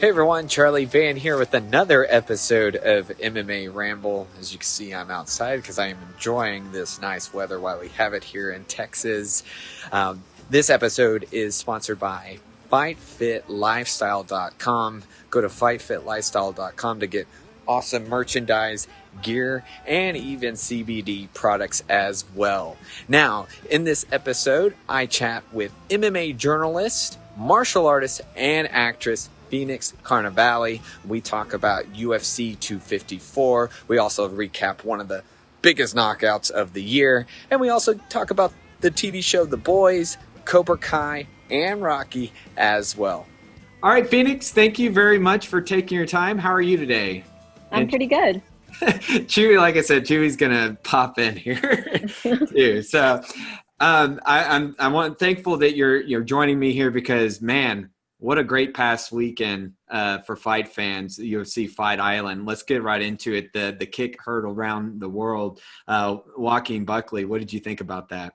Hey everyone, Charlie Vann here with another episode of MMA Ramble. As you can see, I'm outside because I am enjoying this nice weather while we have it here in Texas. This episode is sponsored by FightFitLifestyle.com. Go to FightFitLifestyle.com to get awesome merchandise, gear, and even CBD products as well. Now, in this episode, I chat with MMA journalist, martial artist, and actress Phoenix Carnevale. We talk about UFC 254. We also recap one of the biggest knockouts of the year. And we also talk about the TV show The Boys, Cobra Kai, and Rocky as well. All right, Phoenix, thank you very much for taking your time. How are you today? I'm pretty good. Chewy, like I said, Chewy's gonna pop in here too. So I'm thankful that you're joining me here because, man, what a great past weekend for fight fans, UFC Fight Island. Let's get right into it. The kick heard around the world. Joaquin Buckley, what did you think about that?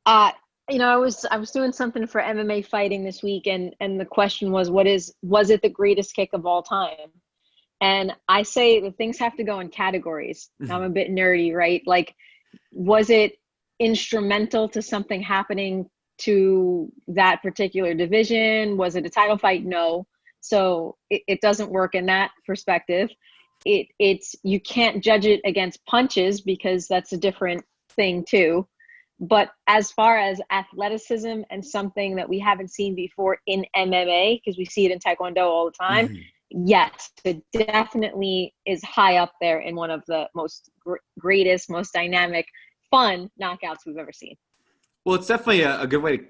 I was doing something for MMA fighting this week, and the question was it the greatest kick of all time? And I say that things have to go in categories. I'm a bit nerdy, right? Like, was it instrumental to something happening to that particular division? Was it a title fight? No. So it doesn't work in that perspective. It's you can't judge it against punches because that's a different thing too. But as far as athleticism and something that we haven't seen before in MMA, because we see it in Taekwondo all the time, yes, it definitely is high up there in one of the most greatest, most dynamic, fun knockouts we've ever seen. Well, it's definitely a good way to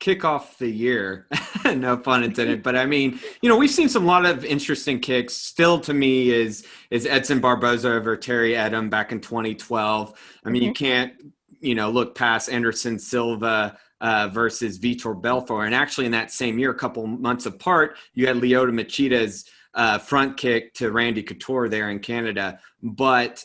kick off the year. No pun intended. But I mean, we've seen a lot of interesting kicks. Still, to me, is Edson Barboza over Terry Edom back in 2012. I mean, you can't, look past Anderson Silva versus Vitor Belfort. And actually, in that same year, a couple months apart, you had Lyoto Machida's front kick to Randy Couture there in Canada. But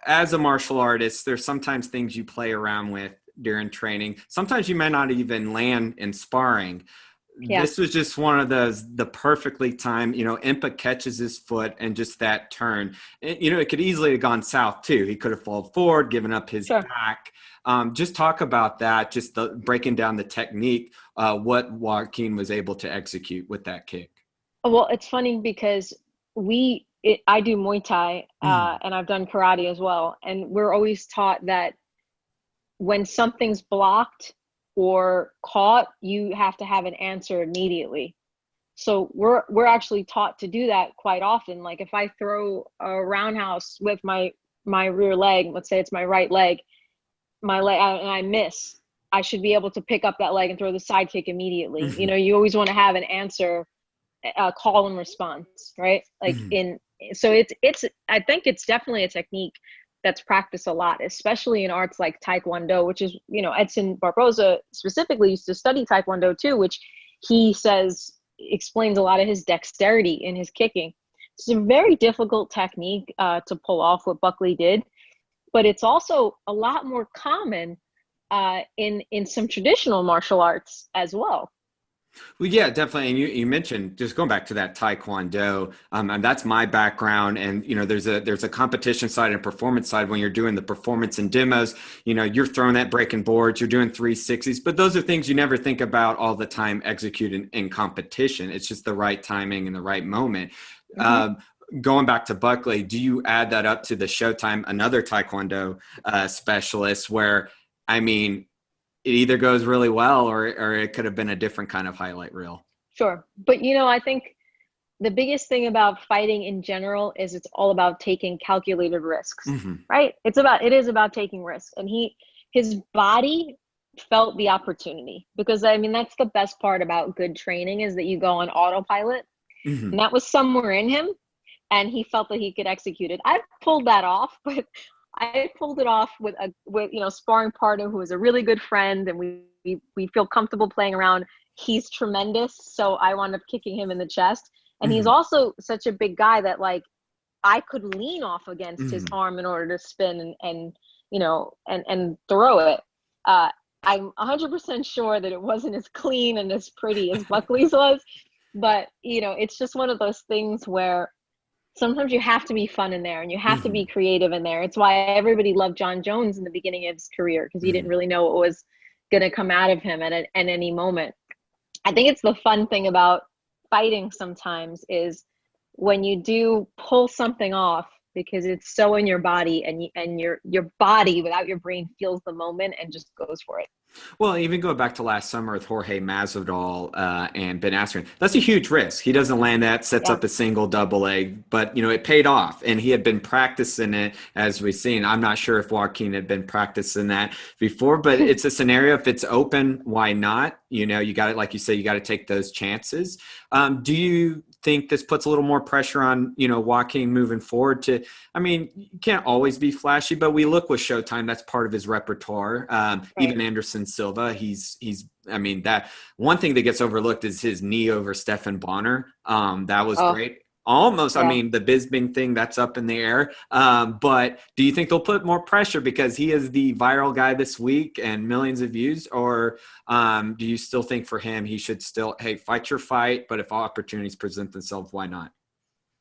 as a martial artist, there's sometimes things you play around with during training. Sometimes you may not even land in sparring. Yeah. This was just one of those, the perfectly timed, Impa catches his foot and just that turn. It could easily have gone south too. He could have fallen forward, given up his back. Just talk about that, just breaking down the technique, what Joaquin was able to execute with that kick. Well, it's funny because I do Muay Thai and I've done karate as well. And we're always taught that when something's blocked or caught, you have to have an answer immediately. So we're actually taught to do that quite often. Like if I throw a roundhouse with my rear leg, let's say it's my right leg, and I miss, I should be able to pick up that leg and throw the side kick immediately. You always want to have an answer, call and response, right? Like so it's I think it's definitely a technique that's practiced a lot, especially in arts like Taekwondo, which is, Edson Barboza specifically used to study Taekwondo too, which he says explains a lot of his dexterity in his kicking. It's a very difficult technique to pull off what Buckley did, but it's also a lot more common in some traditional martial arts as well. Well, yeah, definitely. And you mentioned, just going back to that Taekwondo, and that's my background. And, there's a competition side and performance side. When you're doing the performance and demos, you're throwing that breaking boards, you're doing 360s, but those are things you never think about all the time executing in competition. It's just the right timing and the right moment. Going back to Buckley, do you add that up to the Showtime, another Taekwondo specialist where, I mean, it either goes really well or it could have been a different kind of highlight reel. Sure. But, I think the biggest thing about fighting in general is it's all about taking calculated risks, right? It is about taking risks. And his body felt the opportunity because, that's the best part about good training is that you go on autopilot. And that was somewhere in him and he felt that he could execute it. I pulled that off, but I pulled it off with sparring partner who was a really good friend, and we feel comfortable playing around. He's tremendous, so I wound up kicking him in the chest. And he's also such a big guy that like I could lean off against his arm in order to spin and throw it. I'm 100% sure that it wasn't as clean and as pretty as Buckley's was, But, you know, it's just one of those things where sometimes you have to be fun in there and you have to be creative in there. It's why everybody loved John Jones in the beginning of his career, because you didn't really know what was going to come out of him at any moment. I think it's the fun thing about fighting sometimes is when you do pull something off, because it's so in your body, and your body without your brain feels the moment and just goes for it. Well, even go back to last summer with Jorge Masvidal and Ben Askren. That's a huge risk. He doesn't land that, sets up a single, double leg, but, you know, it paid off, and he had been practicing it, as we've seen. I'm not sure if Joaquin had been practicing that before, but it's a scenario. If it's open, why not? You know, you got to, like you say, you got to take those chances. Do you think this puts a little more pressure on, you know, Joaquin moving forward to, I mean, you can't always be flashy, but we look with Showtime, that's part of his repertoire. Even Anderson Silva, he's, I mean, that one thing that gets overlooked is his knee over Stephan Bonner. That was great. Almost, I mean, the Bisping thing, that's up in the air. But do you think they'll put more pressure because he is the viral guy this week and millions of views? Or do you still think for him, he should still, hey, fight your fight, but if opportunities present themselves, why not?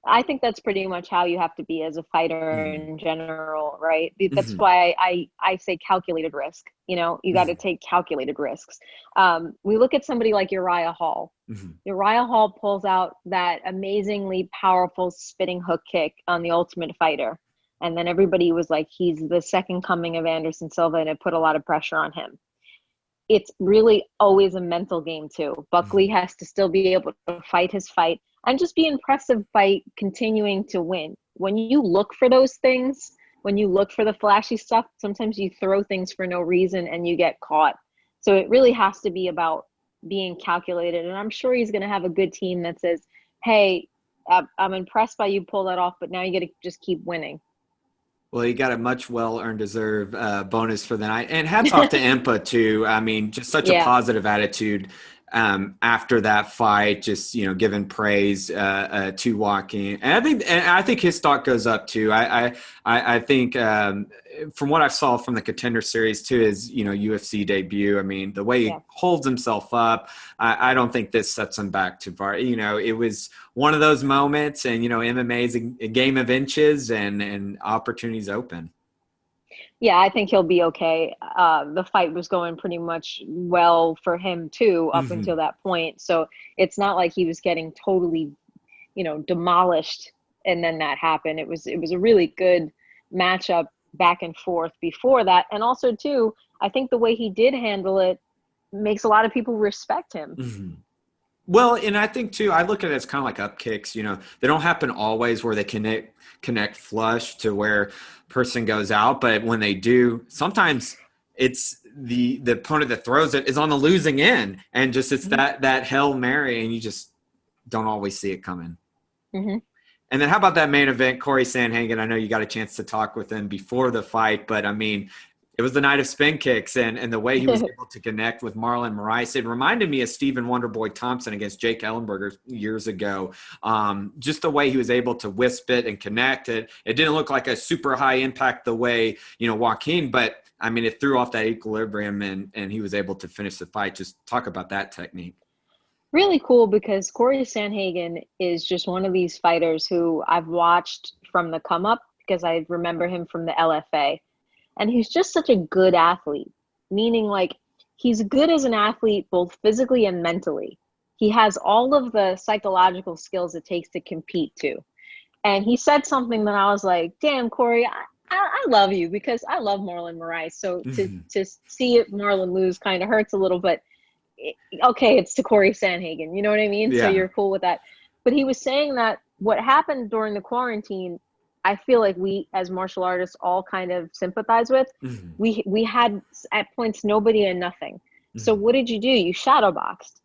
I think that's pretty much how you have to be as a fighter in general, right? That's why I say calculated risk. You know, you got to take calculated risks. We look at somebody like Uriah Hall. Uriah Hall pulls out that amazingly powerful spinning hook kick on the Ultimate Fighter. And then everybody was like, he's the second coming of Anderson Silva, and it put a lot of pressure on him. It's really always a mental game too. Buckley has to still be able to fight his fight and just be impressive by continuing to win. When you look for those things, when you look for the flashy stuff, sometimes you throw things for no reason and you get caught. So it really has to be about being calculated. And I'm sure he's going to have a good team that says, hey, I'm impressed by you pull that off, but now you got to just keep winning. Well, you got a much well-earned deserved bonus for the night. And hats off to Impa, too. I mean, just such a positive attitude after that fight, just, you know, giving praise to Joaquin. And I think his stock goes up, too. I think from what I saw from the Contender Series, too, his, you know, UFC debut, I mean, the way he holds himself up, I don't think this sets him back too far. You know, it was one of those moments, and, you know, MMA is a game of inches and opportunities open. Yeah, I think he'll be okay. The fight was going pretty much well for him too, up until that point. So it's not like he was getting totally, you know, demolished and then that happened. It was a really good matchup back and forth before that. And also too, I think the way he did handle it makes a lot of people respect him. Well, and I think too, I look at it as kind of like up kicks. You know, they don't happen always where they connect flush to where person goes out, but when they do, sometimes it's the opponent that throws it is on the losing end, and just it's that Hail Mary, and you just don't always see it coming. And then how about that main event, Corey Sanhagen? I know you got a chance to talk with him before the fight, but I mean, it was the night of spin kicks, and the way he was able to connect with Marlon Moraes. It reminded me of Stephen Wonderboy Thompson against Jake Ellenberger years ago. Just the way he was able to wisp it and connect it. It didn't look like a super high impact the way, you know, Joaquin, but I mean, it threw off that equilibrium, and he was able to finish the fight. Just talk about that technique. Really cool, because Corey Sanhagen is just one of these fighters who I've watched from the come up, because I remember him from the LFA. And he's just such a good athlete, meaning like he's good as an athlete, both physically and mentally. He has all of the psychological skills it takes to compete too. And he said something that I was like, damn, Corey, I love you, because I love Marlon Moraes. So to see it Marlon lose kind of hurts a little, but okay, it's to Corey Sanhagen. You know what I mean? Yeah. So you're cool with that. But he was saying that what happened during the quarantine, I feel like we as martial artists all kind of sympathize with. We had at points nobody and nothing. So what did you do? You shadow boxed.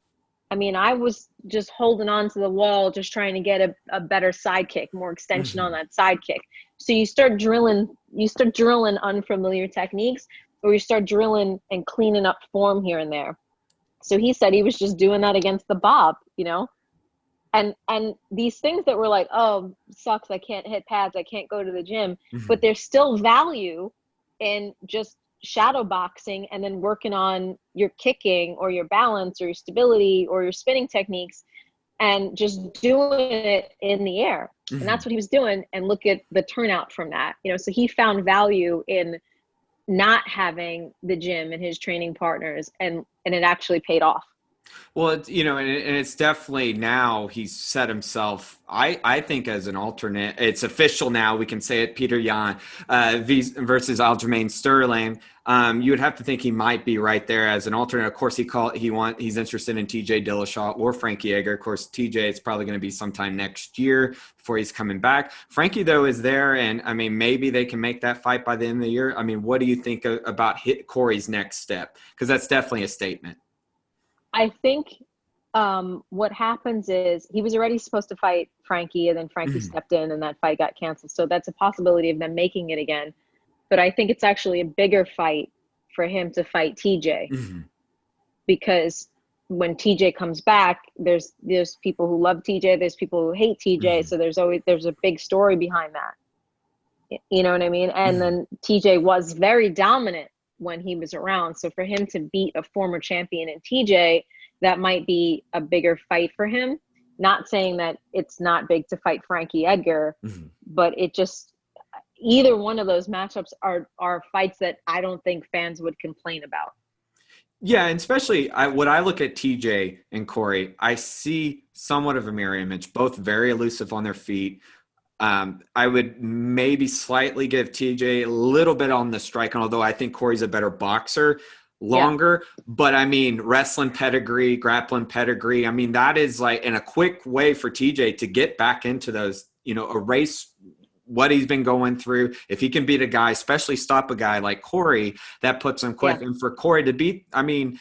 I mean, I was just holding on to the wall, just trying to get a better side kick, more extension on that side kick. So you start drilling unfamiliar techniques, or you start drilling and cleaning up form here and there. So he said he was just doing that against the Bob, you know? And these things that were like, oh, sucks, I can't hit pads, I can't go to the gym, but there's still value in just shadow boxing and then working on your kicking or your balance or your stability or your spinning techniques and just doing it in the air. Mm-hmm. And that's what he was doing. And look at the turnout from that. So he found value in not having the gym and his training partners, and it actually paid off. Well, and it's definitely now he's set himself, I think, as an alternate. It's official now. We can say it, Peter Yan versus Aljamain Sterling. You would have to think he might be right there as an alternate. Of course, he's interested in TJ Dillashaw or Frankie Edgar. Of course, TJ is probably going to be sometime next year before he's coming back. Frankie, though, is there, and I mean, maybe they can make that fight by the end of the year. I mean, what do you think about Corey's next step? Because that's definitely a statement. I think what happens is he was already supposed to fight Frankie, and then Frankie stepped in and that fight got canceled. So that's a possibility of them making it again. But I think it's actually a bigger fight for him to fight TJ, because when TJ comes back, there's people who love TJ, there's people who hate TJ. So there's a big story behind that. You know what I mean? And then TJ was very dominant when he was around. So for him to beat a former champion in TJ, that might be a bigger fight for him. Not saying that it's not big to fight Frankie Edgar, but it just, either one of those matchups are fights that I don't think fans would complain about. Yeah, and especially when I look at TJ and Corey, I see somewhat of a mirror image, both very elusive on their feet. I would maybe slightly give TJ a little bit on the striking, although I think Corey's a better boxer, longer. Yeah. But I mean, wrestling pedigree, grappling pedigree. I mean, that is like in a quick way for TJ to get back into those, erase what he's been going through. If he can beat a guy, especially stop a guy like Corey, that puts him quick. Yeah. And for Corey to beat, I mean,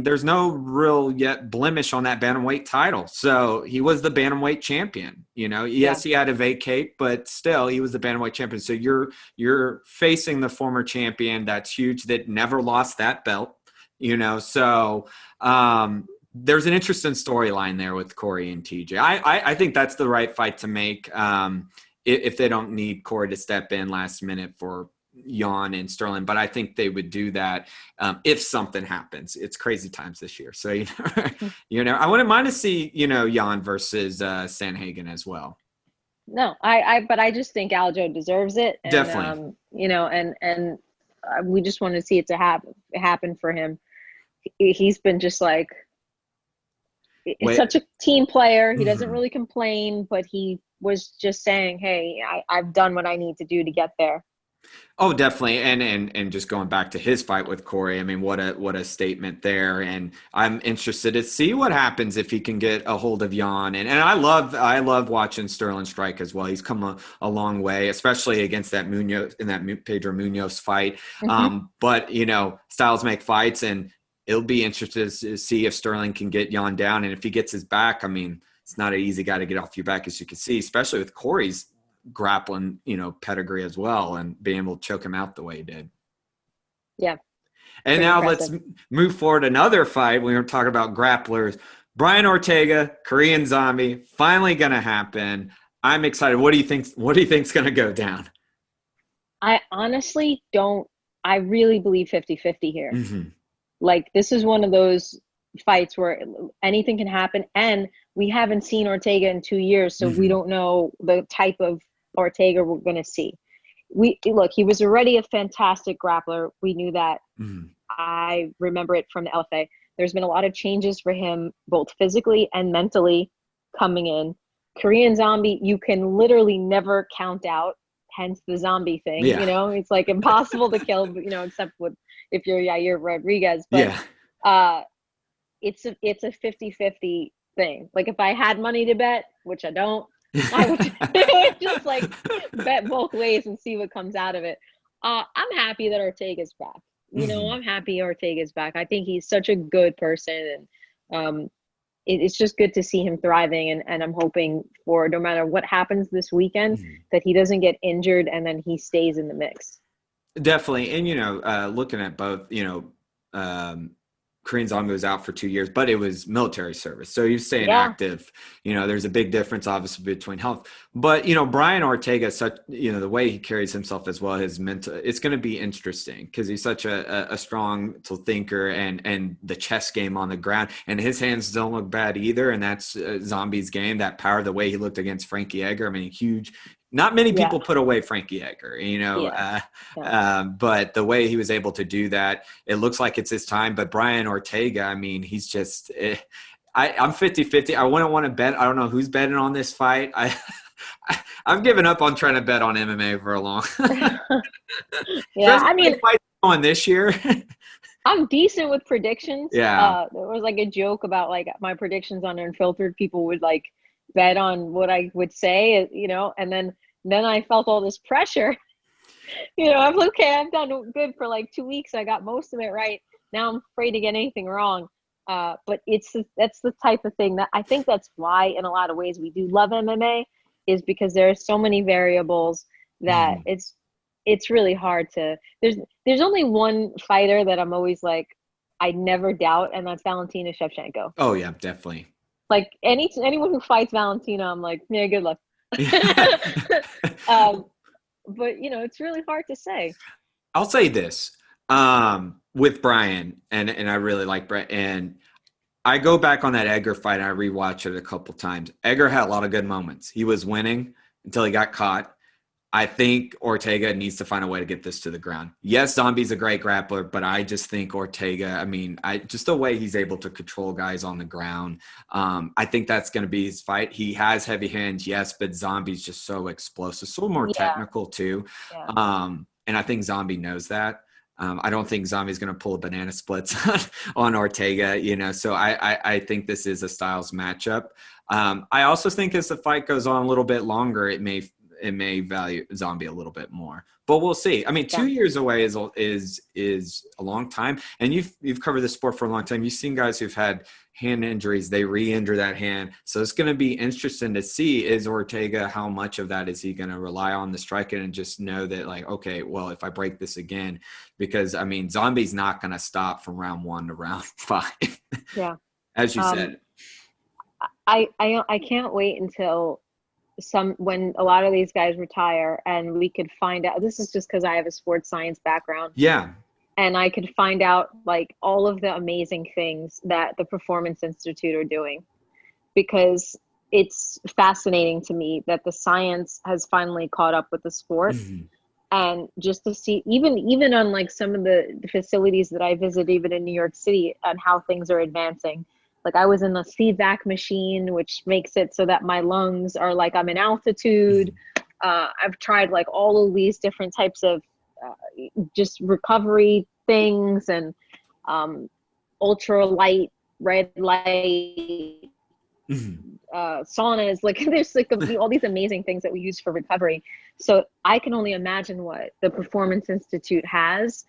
there's no real yet blemish on that bantamweight title. So he was the bantamweight champion. Yes, he had to vacate, but still he was the bantamweight champion. So you're facing the former champion. That's huge. That never lost that belt. So there's an interesting storyline there with Corey and TJ. I think that's the right fight to make. If they don't need Corey to step in last minute for Yan and Sterling, but I think they would do that if something happens. It's crazy times this year, so I wouldn't mind to see Yan versus Sanhagen as well. No, but I just think Aljo deserves it. And, definitely. And we just want to see it to happen for him. He's been just like such a team player. He doesn't really complain, but he was just saying, hey, I've done what I need to do to get there. Oh, definitely. And just going back to his fight with Corey, I mean, what a statement there. And I'm interested to see what happens if he can get a hold of Yan. And I love watching Sterling strike as well. He's come a long way, especially against that Pedro Munoz fight. But styles make fights, and it'll be interesting to see if Sterling can get Yan down. And if he gets his back, I mean, it's not an easy guy to get off your back, as you can see, especially with Corey's grappling, pedigree as well, and being able to choke him out the way he did. Yeah. And now impressive. Let's move forward. Another fight. We were talking about grapplers. Bryant Ortega, Korean Zombie, finally going to happen. I'm excited. What do you think's going to go down? I honestly don't. I really believe 50-50 here. Like, this is one of those fights where anything can happen, and we haven't seen Ortega in 2 years, so we don't know the type of Ortega we're going to see. He was already a fantastic grappler. We knew that. I remember it from the LFA. There's been a lot of changes for him, both physically and mentally, coming in. Korean Zombie, you can literally never count out, hence the zombie thing. It's like impossible to kill, except if you're Yair Rodriguez. But it's a 50-50 thing. Like, if I had money to bet, which I don't, I would just like bet both ways and see what comes out of it. I'm happy that Ortega's back. I'm happy Ortega's back. I think he's such a good person, and it's just good to see him thriving. And I'm hoping for, no matter what happens this weekend, that he doesn't get injured and then he stays in the mix. Definitely. And, looking at both, Korean Zombie was out for 2 years, but it was military service. So he's staying Yeah. active. You know, there's a big difference, obviously, between health. But, you know, Brian Ortega, such, you know, the way he carries himself as well, his mental, it's going to be interesting because he's such a strong thinker and the chess game on the ground. And his hands don't look bad either. And that's Zombie's game, that power, the way he looked against Frankie Edgar. I mean, huge. Not many people put away Frankie Edgar, you know, but the way he was able to do that, it looks like it's his time. But Brian Ortega, I mean, he's just I'm 50-50. I wouldn't want to bet. I don't know who's betting on this fight. I've given up on trying to bet on MMA for a long Yeah, I mean, fight on this year. I'm decent with predictions. Yeah. There was like a joke about like my predictions on Unfiltered. People would like bet on what I would say, you know, and then I felt all this pressure. You know, I'm okay. I've done good for like 2 weeks. I got most of it right. Now I'm afraid to get anything wrong. But that's the type of thing that I think that's why in a lot of ways we do love MMA, is because there are so many variables that it's really hard to, there's only one fighter that I'm always like, I never doubt, and that's Valentina Shevchenko. Oh yeah, definitely. Like anyone who fights Valentina, I'm like, yeah, good luck. But you know, it's really hard to say. I'll say this with Brian, and I really like Brian, and I go back on that Edgar fight and I rewatch it a couple times. Edgar had a lot of good moments. He was winning until he got caught. I think Ortega needs to find a way to get this to the ground. Yes, Zombie's a great grappler, but I just think Ortega, I mean, just the way he's able to control guys on the ground, I think that's going to be his fight. He has heavy hands, yes, but Zombie's just so explosive, so more technical too. Yeah. And I think Zombie knows that. I don't think Zombie's going to pull a banana splits on Ortega, you know, so I think this is a styles matchup. I also think as the fight goes on a little bit longer, it may value Zombie a little bit more, but we'll see. I mean, 2 years away is a long time, and you've covered the sport for a long time. You've seen guys who've had hand injuries, they re-injure that hand. So it's going to be interesting to see, is Ortega, how much of that is he going to rely on the striking and just know that, like, okay, well, if I break this again, because I mean, Zombie's not going to stop from round 1 to round 5. Yeah. As you said. I can't wait until when a lot of these guys retire and we could find out. This is just because I have a sports science background. Yeah. And I could find out like all of the amazing things that the Performance Institute are doing, because it's fascinating to me that the science has finally caught up with the sport. Mm-hmm. And just to see even on like some of the facilities that I visit, even in New York City, and how things are advancing. Like I was in the CVAC machine, which makes it so that my lungs are like I'm in altitude. I've tried like all of these different types of just recovery things, and ultra light, red light, saunas. Like there's like all these amazing things that we use for recovery. So I can only imagine what the Performance Institute has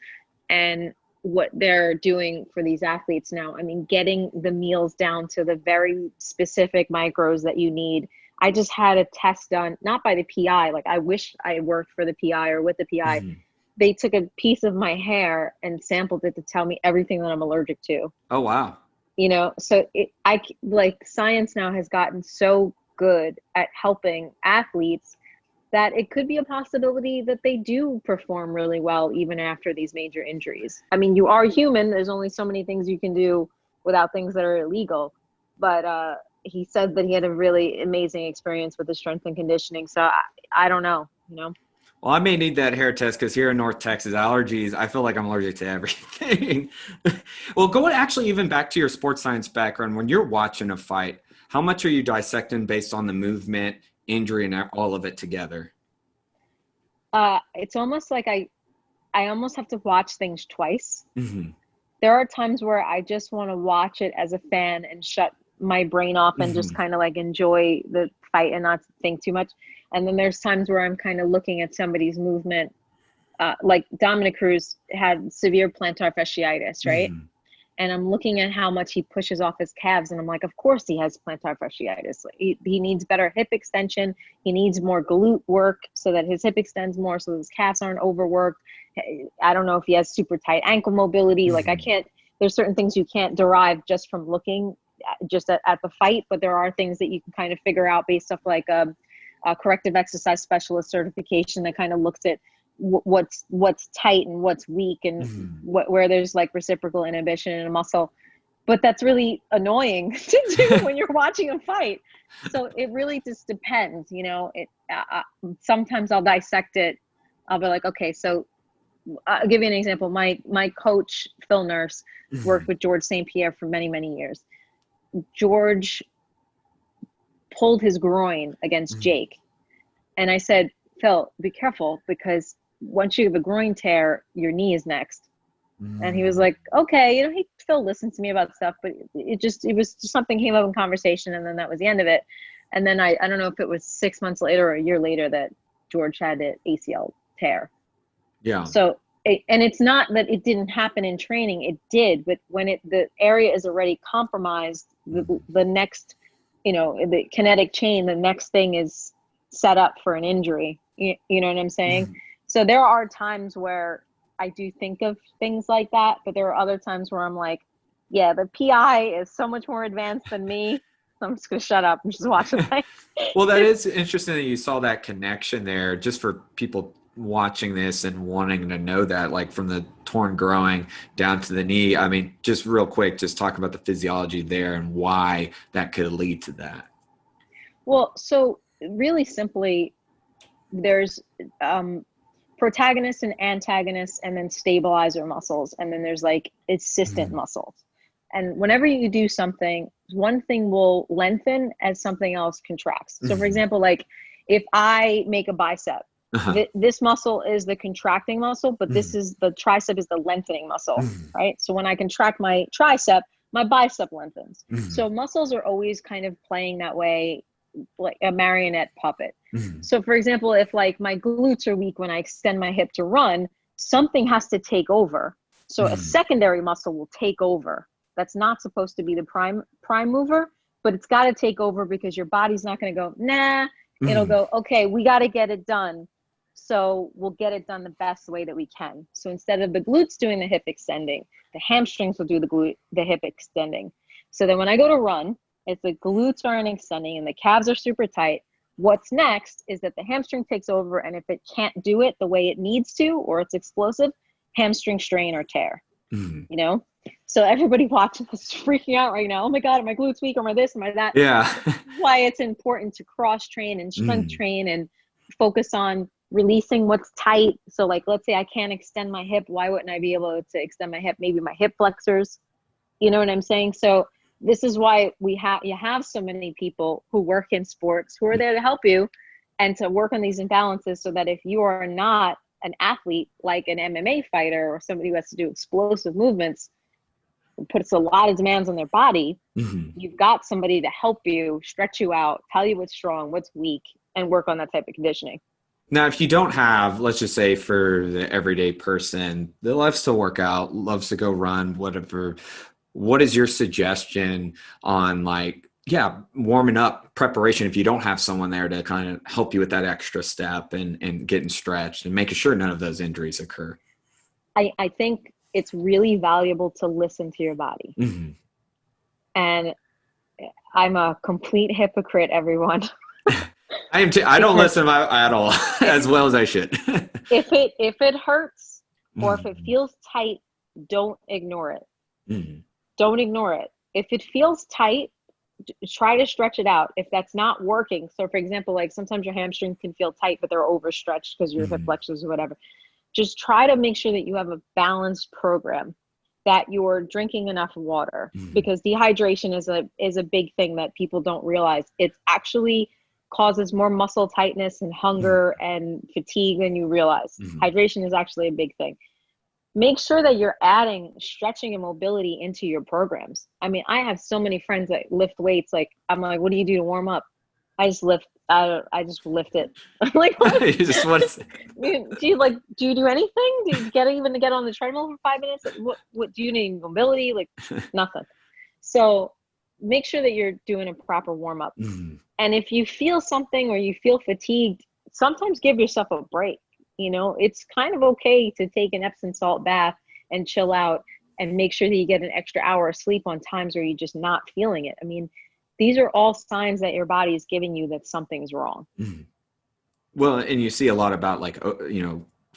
and what they're doing for these athletes now. I mean, getting the meals down to the very specific micros that you need. I just had a test done, not by the PI. Like I wish I worked for the PI or with the PI. Mm-hmm. They took a piece of my hair and sampled it to tell me everything that I'm allergic to. Oh, wow. You know, so like science now has gotten so good at helping athletes that it could be a possibility that they do perform really well even after these major injuries. I mean, you are human. There's only so many things you can do without things that are illegal. But he said that he had a really amazing experience with the strength and conditioning. So I don't know, you know. Well, I may need that hair test because here in North Texas, allergies, I feel like I'm allergic to everything. Well, going actually even back to your sports science background, when you're watching a fight, how much are you dissecting based on the movement, injury, and all of it together? It's almost like I almost have to watch things twice. Mm-hmm. There are times where I just want to watch it as a fan and shut my brain off and just kind of like enjoy the fight and not think too much. And then there's times where I'm kind of looking at somebody's movement. Like Dominic Cruz had severe plantar fasciitis, right? Mm-hmm. And I'm looking at how much he pushes off his calves. And I'm like, of course he has plantar fasciitis. He needs better hip extension. He needs more glute work so that his hip extends more, so his calves aren't overworked. I don't know if he has super tight ankle mobility. Mm-hmm. Like I can't there's certain things you can't derive just from looking just at the fight, but there are things that you can kind of figure out based off like a corrective exercise specialist certification that kind of looks at what's tight and what's weak and where there's like reciprocal inhibition in a muscle. But that's really annoying to do when you're watching a fight. So it really just depends, you know. Sometimes I'll dissect it. I'll be like, okay, so I'll give you an example. My coach, Phil Nurse, worked with George St. Pierre for many, many years. George pulled his groin against Jake. And I said, Phil, be careful, because once you have a groin tear, your knee is next. And he was like, okay, you know, he still listens to me about stuff, but it was just something came up in conversation, and then that was the end of it. And then I don't know if it was 6 months later or a year later that George had an ACL tear. Yeah. So, and it's not that it didn't happen in training, it did, but when the area is already compromised, the next, you know, the kinetic chain, the next thing is set up for an injury. You know what I'm saying? So there are times where I do think of things like that, but there are other times where I'm like, yeah, the PI is so much more advanced than me. So I'm just going to shut up and just watch the fight. Well, that is interesting that you saw that connection there, just for people watching this and wanting to know that, like from the torn groin down to the knee. I mean, just real quick, just talk about the physiology there and why that could lead to that. Well, so really simply, there's protagonists and antagonists, and then stabilizer muscles, and then there's like assistant muscles. And whenever you do something, one thing will lengthen as something else contracts. So for example, like if I make a bicep, this muscle is the contracting muscle, but this is the tricep is the lengthening muscle, right? So when I contract my tricep, my bicep lengthens. So muscles are always kind of playing that way, like a marionette puppet. So for example, if like my glutes are weak when I extend my hip to run, something has to take over. So a secondary muscle will take over. That's not supposed to be the prime mover, but it's got to take over, because your body's not going to go, nah. It'll go, okay, we got to get it done. So we'll get it done the best way that we can. So instead of the glutes doing the hip extending, the hamstrings will do the hip extending. So then when I go to run, if the glutes aren't extending and the calves are super tight, what's next is that the hamstring takes over, and if it can't do it the way it needs to, or it's explosive, hamstring strain or tear, you know? So everybody watching this is freaking out right now. Oh my God, am my glutes weak? Am I this? Am I that? Yeah. Why it's important to cross train and strength train and focus on releasing what's tight. So like, let's say I can't extend my hip. Why wouldn't I be able to extend my hip? Maybe my hip flexors, you know what I'm saying? So this is why you have so many people who work in sports who are there to help you and to work on these imbalances, so that if you are not an athlete like an MMA fighter or somebody who has to do explosive movements, puts a lot of demands on their body, you've got somebody to help you, stretch you out, tell you what's strong, what's weak, and work on that type of conditioning. Now, if you don't have, let's just say for the everyday person that loves to work out, loves to go run, whatever, what is your suggestion on like, warming up preparation if you don't have someone there to kind of help you with that extra step and getting stretched and making sure none of those injuries occur? I think it's really valuable to listen to your body. And I'm a complete hypocrite, everyone. I am too. I don't listen at all as well as I should. If it hurts or if it feels tight, don't ignore it. Don't ignore it. If it feels tight, try to stretch it out. If that's not working, so for example, like sometimes your hamstrings can feel tight, but they're overstretched because your hip flexors or whatever. Just try to make sure that you have a balanced program, that you're drinking enough water, because dehydration is a big thing that people don't realize. It actually causes more muscle tightness and hunger and fatigue than you realize. Hydration is actually a big thing. Make sure that you're adding stretching and mobility into your programs. I mean, I have so many friends that lift weights. Like, I'm like, what do you do to warm up? I just lift. I just lift it. I'm like, what? You just want to... do you do anything? Do you get on the treadmill for 5 minutes? What do you need? Mobility? Like nothing. So make sure that you're doing a proper warm up. And if you feel something or you feel fatigued, sometimes give yourself a break. You know, it's kind of okay to take an Epsom salt bath and chill out and make sure that you get an extra hour of sleep on times where you're just not feeling it. I mean, these are all signs that your body is giving you that something's wrong. Mm-hmm. Well, and you see a lot about like,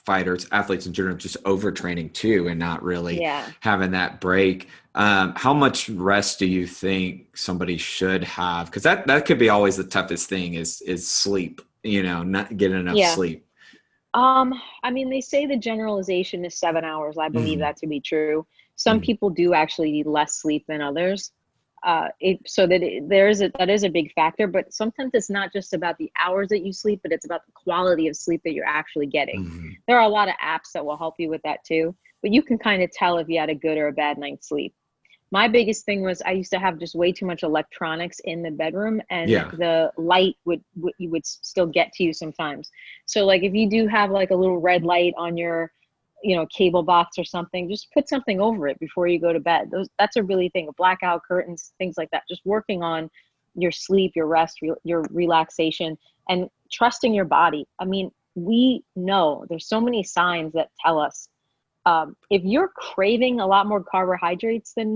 fighters, athletes in general, just overtraining too, and not really having that break. How much rest do you think somebody should have? Because that could be always the toughest thing is sleep, not getting enough sleep. I mean, they say the generalization is 7 hours. I believe that to be true. Some people do actually need less sleep than others. That is a big factor, but sometimes it's not just about the hours that you sleep, but it's about the quality of sleep that you're actually getting. There are a lot of apps that will help you with that too, but you can kind of tell if you had a good or a bad night's sleep. My biggest thing was I used to have just way too much electronics in the bedroom, and the light would still get to you sometimes. So like if you do have like a little red light on your cable box or something, just put something over it before you go to bed. That's a really thing. Blackout curtains, things like that. Just working on your sleep, your rest, your relaxation, and trusting your body. I mean, we know there's so many signs that tell us if you're craving a lot more carbohydrates than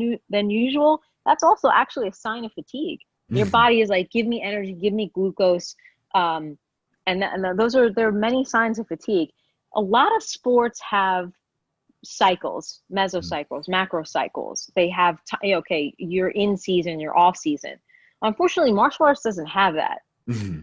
usual, that's also actually a sign of fatigue. Your body is like, give me energy, give me glucose. There are many signs of fatigue. A lot of sports have cycles, mesocycles, macro cycles. They have, you're in season, you're off season. Unfortunately, martial arts doesn't have that.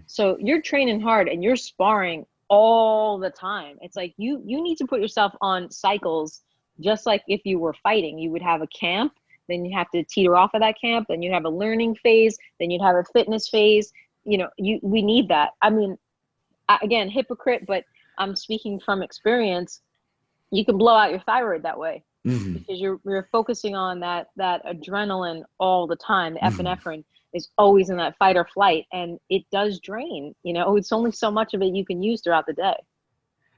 So you're training hard and you're sparring all the time. It's like you need to put yourself on cycles, just like if you were fighting. You would have a camp, then you have to teeter off of that camp, then you'd have a learning phase, then you'd have a fitness phase. We need that. I mean, again, hypocrite, but I'm speaking from experience. You can blow out your thyroid that way because you're focusing on that adrenaline all the time. The epinephrine is always in that fight or flight, and it does drain. It's only so much of it you can use throughout the day.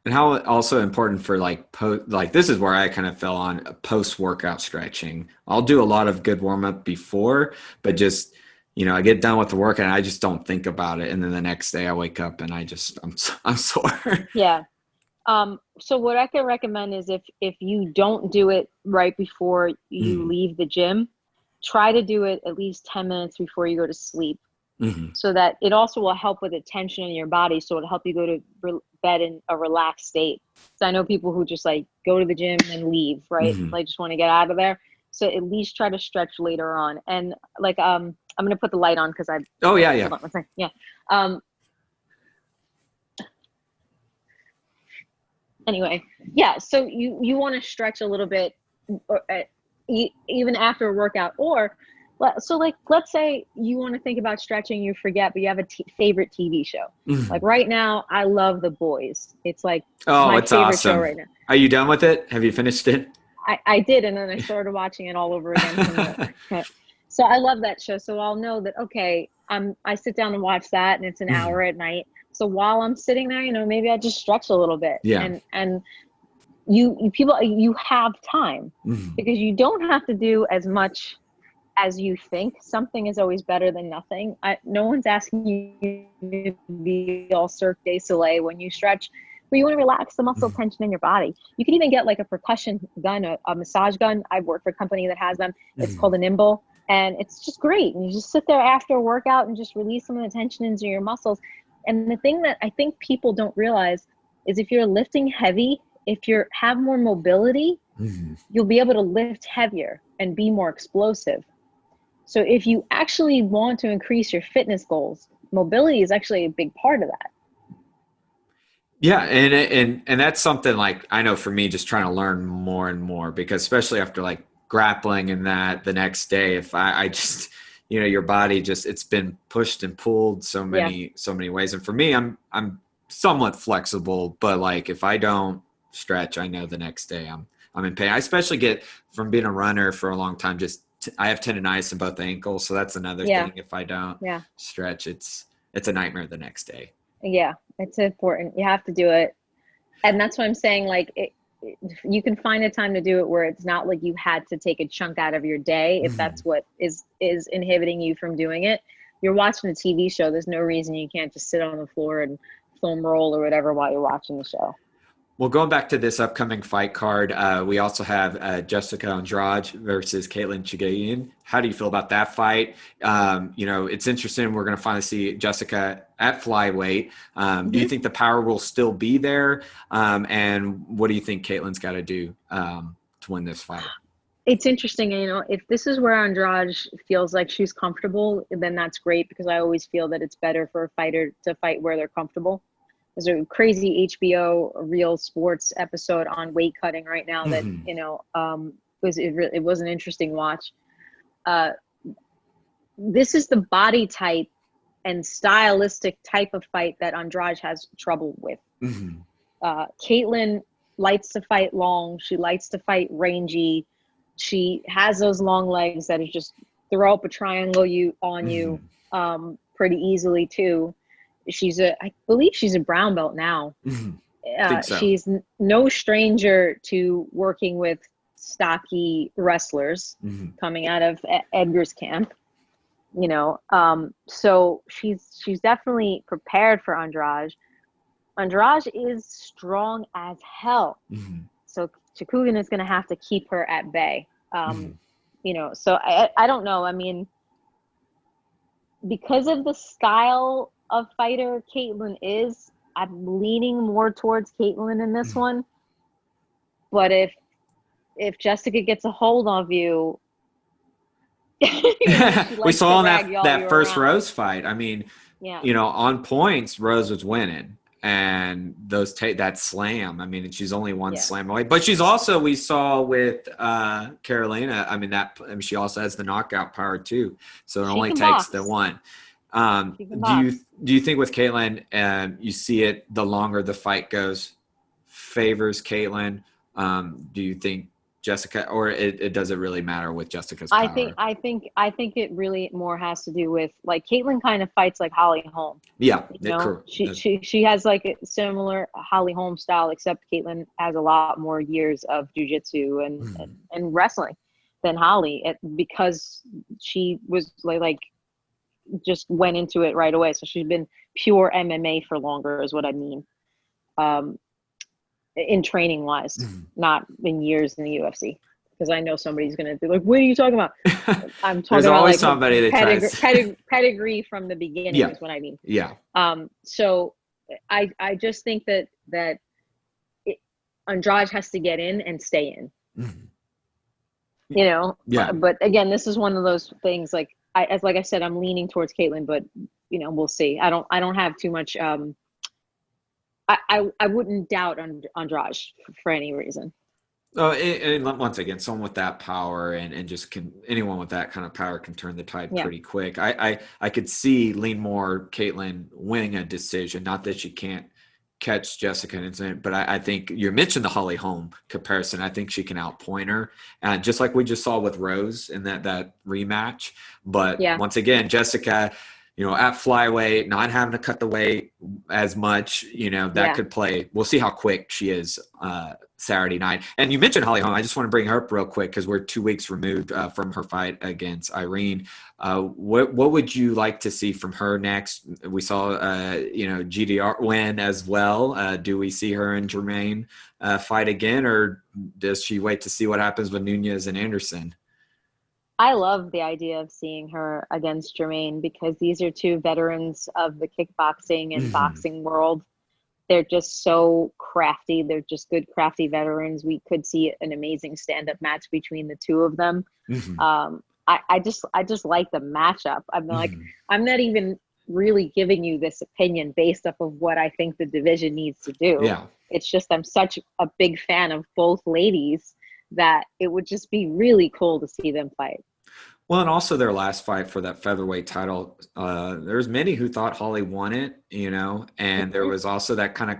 And how also important for this is where I kind of fell on post-workout stretching. I'll do a lot of good warm-up before, but just I get done with the work and I just don't think about it. And then the next day I wake up and I'm sore. Yeah. So what I can recommend is if you don't do it right before you leave the gym, try to do it at least 10 minutes before you go to sleep. So that it also will help with the tension in your body. So it'll help you go to bed in a relaxed state. So I know people who just like go to the gym and leave, right? Like just want to get out of there. So at least try to stretch later on. And like, I'm going to put the light on because I. Oh yeah. Yeah. Hold on one second. Yeah. Anyway. Yeah. So you want to stretch a little bit even after a workout, so like, let's say you want to think about stretching, you forget, but you have a favorite TV show. Like right now, I love The Boys. It's like my it's favorite awesome. show right now. Are you done with it? Have you finished it? I did, and then I started watching it all over again. So I love that show. So I'll know that, okay, I sit down and watch that, and it's an hour at night. So while I'm sitting there, maybe I just stretch a little bit. Yeah. And you have time because you don't have to do as much as you think. Something is always better than nothing. No one's asking you to be all Cirque du Soleil when you stretch, but you want to relax the muscle tension in your body. You can even get like a percussion gun, a massage gun. I've worked for a company that has them. It's called a Nimble, and it's just great. And you just sit there after a workout and just release some of the tension into your muscles. And the thing that I think people don't realize is if you're lifting heavy, if you have more mobility, you'll be able to lift heavier and be more explosive. So if you actually want to increase your fitness goals, mobility is actually a big part of that. Yeah. And that's something like, I know for me, just trying to learn more and more, because especially after like grappling and that the next day, if I just, your body just, it's been pushed and pulled so many ways. And for me, I'm somewhat flexible, but like, if I don't stretch, I know the next day I'm in pain. I especially get from being a runner for a long time, I have tendonitis in both ankles. So that's another thing. If I don't stretch, it's a nightmare the next day. Yeah. It's important. You have to do it. And that's what I'm saying. Like you can find a time to do it where it's not like you had to take a chunk out of your day. If that's what is inhibiting you from doing it, you're watching a TV show. There's no reason you can't just sit on the floor and foam roll or whatever while you're watching the show. Well, going back to this upcoming fight card, we also have Jessica Andraj versus Caitlyn Chagallion. How do you feel about that fight? It's interesting. We're going to finally see Jessica at flyweight. Do you think the power will still be there? And what do you think Caitlyn's got to do to win this fight? It's interesting, if this is where Andraj feels like she's comfortable, then that's great, because I always feel that it's better for a fighter to fight where they're comfortable. There's a crazy HBO Real Sports episode on weight cutting right now that it was an interesting watch. This is the body type and stylistic type of fight that Andrade has trouble with. Caitlyn likes to fight long. She likes to fight rangy. She has those long legs that is just throw up a triangle on you pretty easily too. I believe she's a brown belt now. Think so. She's no stranger to working with stocky wrestlers coming out of Edgar's camp, so she's definitely prepared for Andrade. Andrade is strong as hell. So Chagallion is going to have to keep her at bay. So I don't know. I mean, because of the style of fighter Caitlyn is, I'm leaning more towards Caitlyn in this one. But if Jessica gets a hold of you, we saw in that first around. Rose fight. I mean, on points, Rose was winning. And that slam, I mean, she's only one slam away. But she's also, we saw with Carolina, she also has the knockout power too. So it only takes the one. Do you think with Caitlyn, you see it, the longer the fight goes, favors Caitlyn? Do you think Jessica, or it doesn't really matter with Jessica's power? I think it really more has to do with, like, Caitlyn kind of fights like Holly Holm. Yeah, she has like a similar Holly Holm style, except Caitlyn has a lot more years of jiu-jitsu and wrestling than Holly, because she was like just went into it right away. So she's been pure MMA for longer, is what I mean. In training wise, not in years in the UFC, because I know somebody's going to be like, what are you talking about? I'm talking about like somebody that pedigree from the beginning is what I mean. Yeah. So I just think that Andrade has to get in and stay in, but again, this is one of those things, like I said, I'm leaning towards Caitlyn, but we'll see. I don't have too much, I wouldn't doubt Andrade for any reason. And once again, someone with that power and just anyone with that kind of power can turn the tide pretty quick. I could lean more Caitlyn winning a decision. Not that she can't catch Jessica, but I think you mentioned the Holly Holm comparison. I think she can outpoint her, and just like we just saw with Rose in that rematch. But once again, Jessica, at flyweight, not having to cut the weight as much, that could play. We'll see how quick she is Saturday night. And you mentioned Holly Holm. I just want to bring her up real quick because we're 2 weeks removed from her fight against Irene. What would you like to see from her next? We saw, GDR win as well. Do we see her and Jermaine fight again, or does she wait to see what happens with Nunes and Anderson? I love the idea of seeing her against Jermaine, because these are two veterans of the kickboxing and boxing world. They're just so crafty. They're just good, crafty veterans. We could see an amazing stand-up match between the two of them. I just like the matchup. I'm like, I'm not even really giving you this opinion based off of what I think the division needs to do. Yeah. It's just, I'm such a big fan of both ladies that it would just be really cool to see them fight. Well, and also their last fight for that featherweight title, there's many who thought Holly won it, and there was also that kind of,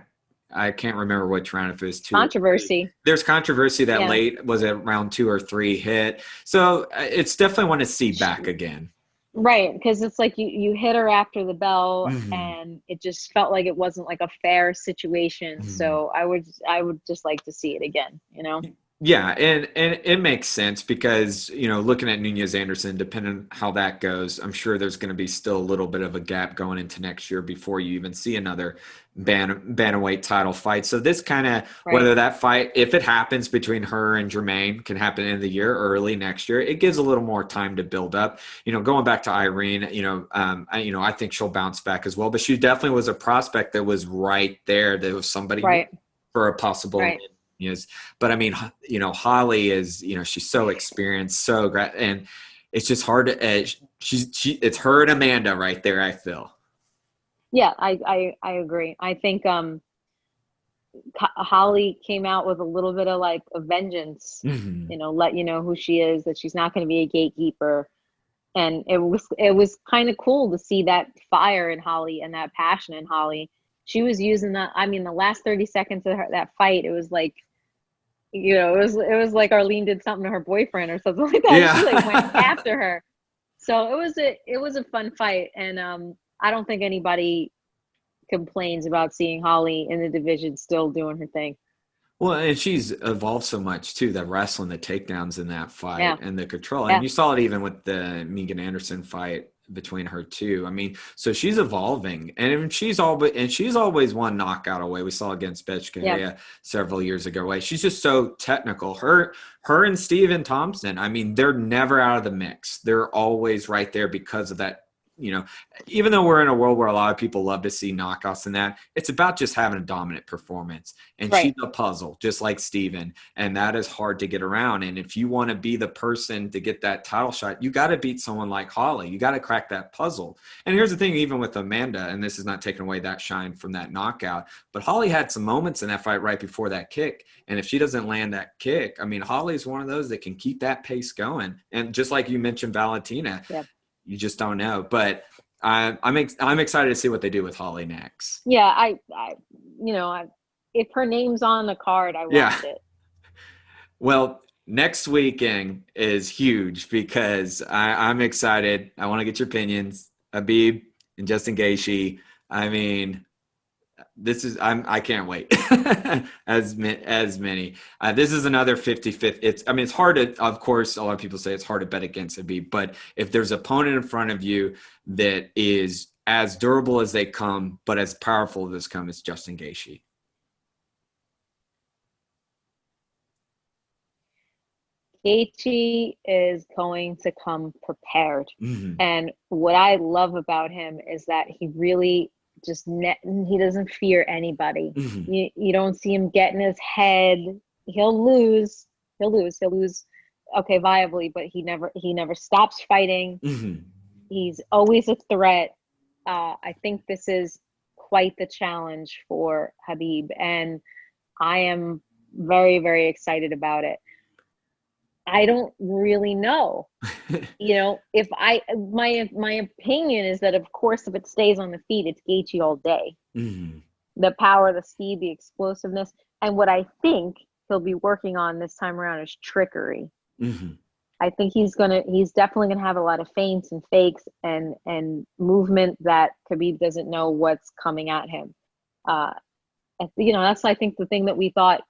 I can't remember which round, if it was controversy. There's controversy that late, was it round 2 or 3 hit? So it's definitely one to see back again. Right, because it's like you hit her after the bell, and it just felt like it wasn't like a fair situation. So I would just like to see it again, Yeah, and it makes sense because, looking at Nunez Anderson, depending on how that goes, I'm sure there's going to be still a little bit of a gap going into next year before you even see another bantamweight title fight. So this kind of, Right. whether that fight, if it happens between her and Jermaine, can happen in the year or early next year, it gives a little more time to build up. Going back to Irene, I think she'll bounce back as well, but she definitely was a prospect that was right there. There was somebody Right. for a possible Right. is. But I mean, Holly is, she's so experienced, so great, and it's just hard to. It's her and Amanda right there. I feel. Yeah, I agree. I think Holly came out with a little bit of like a vengeance, Mm-hmm. let you know who she is, that she's not going to be a gatekeeper. And it was kind of cool to see that fire in Holly and that passion in Holly. She was using that. I mean, the last 30 seconds of that fight, it was like, it was like Arlene did something to her boyfriend or something like that. Yeah. She like went after her. So it was a fun fight, and I don't think anybody complains about seeing Holly in the division still doing her thing. Well, and she's evolved so much too. That wrestling, the takedowns in that Yeah, fight, and the control, and yeah, you saw it even with the Megan Anderson fight between her two. I mean, so she's evolving, and she's always one knockout away. We saw against yeah. Betchkaya several years ago. Away, she's just so technical. Her and Steven Thompson. I mean, they're never out of the mix. They're always right there because of that. Even though we're in a world where a lot of people love to see knockouts and that, it's about just having a dominant performance. And she's Right. a puzzle, just like Steven. And that is hard to get around. And if you want to be the person to get that title shot, you got to beat someone like Holly. You got to crack that puzzle. And here's the thing, even with Amanda, and this is not taking away that shine from that knockout, but Holly had some moments in that fight right before that kick. And if she doesn't land that kick, I mean, Holly's one of those that can keep that pace going. And just like you mentioned, Valentina, Yeah. you just don't know. But I'm excited to see what they do with Holly next. Yeah, if her name's on the card, I Yeah. watch it. Well, next weekend is huge because I'm excited. I want to get your opinions. Habib and Justin Gaethje. I mean, I can't wait. as many. This is another 50-50. It's hard to, of course, a lot of people say it's hard to bet against Habib, but if there's an opponent in front of you that is as durable as they come, but as powerful as come, it's Justin Gaethje. Gaethje is going to come prepared. Mm-hmm. And what I love about him is that he really he doesn't fear anybody. Mm-hmm. You don't see him get in his head. He'll lose. Okay, viably, but he never stops fighting. Mm-hmm. He's always a threat. I think this is quite the challenge for Habib, and I am very, very excited about it. I don't really know. If my opinion is that, of course, if it stays on the feet, it's Gaethje all day. Mm-hmm. The power, the speed, the explosiveness, and what I think he'll be working on this time around is trickery. Mm-hmm. I think he's definitely gonna have a lot of feints and fakes and movement that Khabib doesn't know what's coming at him. That's I think the thing that we thought.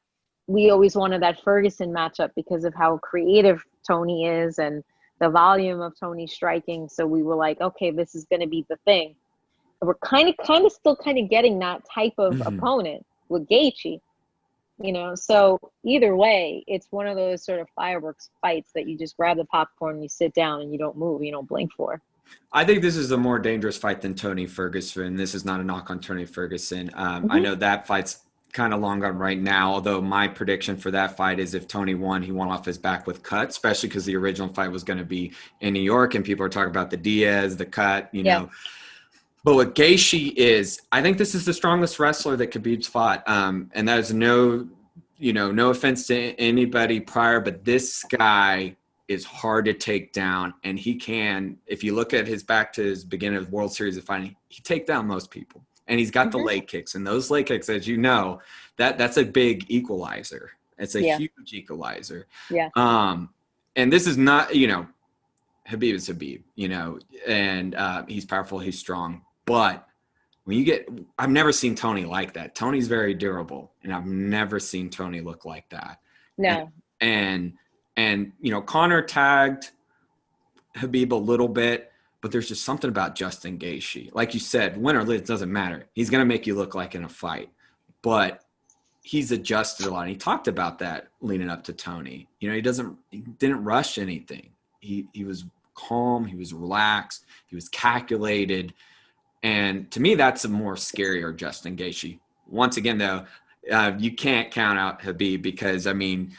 We always wanted that Ferguson matchup because of how creative Tony is and the volume of Tony's striking. So we were like, okay, this is going to be the thing. But we're kind of still getting that type of opponent with Gaethje, So either way, it's one of those sort of fireworks fights that you just grab the popcorn, you sit down, and you don't move, you don't blink for. I think this is a more dangerous fight than Tony Ferguson. This is not a knock on Tony Ferguson. I know that fight's kind of long gone right now, although my prediction for that fight is if Tony won, he won off his back with cut, especially because the original fight was going to be in New York and people are talking about the Diaz, the cut, know. But what Gaethje I think this is the strongest wrestler that Khabib's fought. And that is no offense to anybody prior, but this guy is hard to take down. And he can, if you look at his back to his beginning of World Series of fighting, he take down most people. And he's got the leg kicks, and those leg kicks, as you know, that's a big equalizer. It's a huge equalizer. Yeah. And this is not, Habib is Habib, and he's powerful, he's strong. But when I've never seen Tony like that. Tony's very durable, and I've never seen Tony look like that. No. And Conor tagged Khabib a little bit, but there's just something about Justin Gaethje. Like you said, win or lose, it doesn't matter. He's going to make you look like in a fight. But he's adjusted a lot. And he talked about that leading up to Tony. He didn't rush anything. He was calm. He was relaxed. He was calculated. And to me, that's a more scarier Justin Gaethje. Once again, though, you can't count out Khabib because, you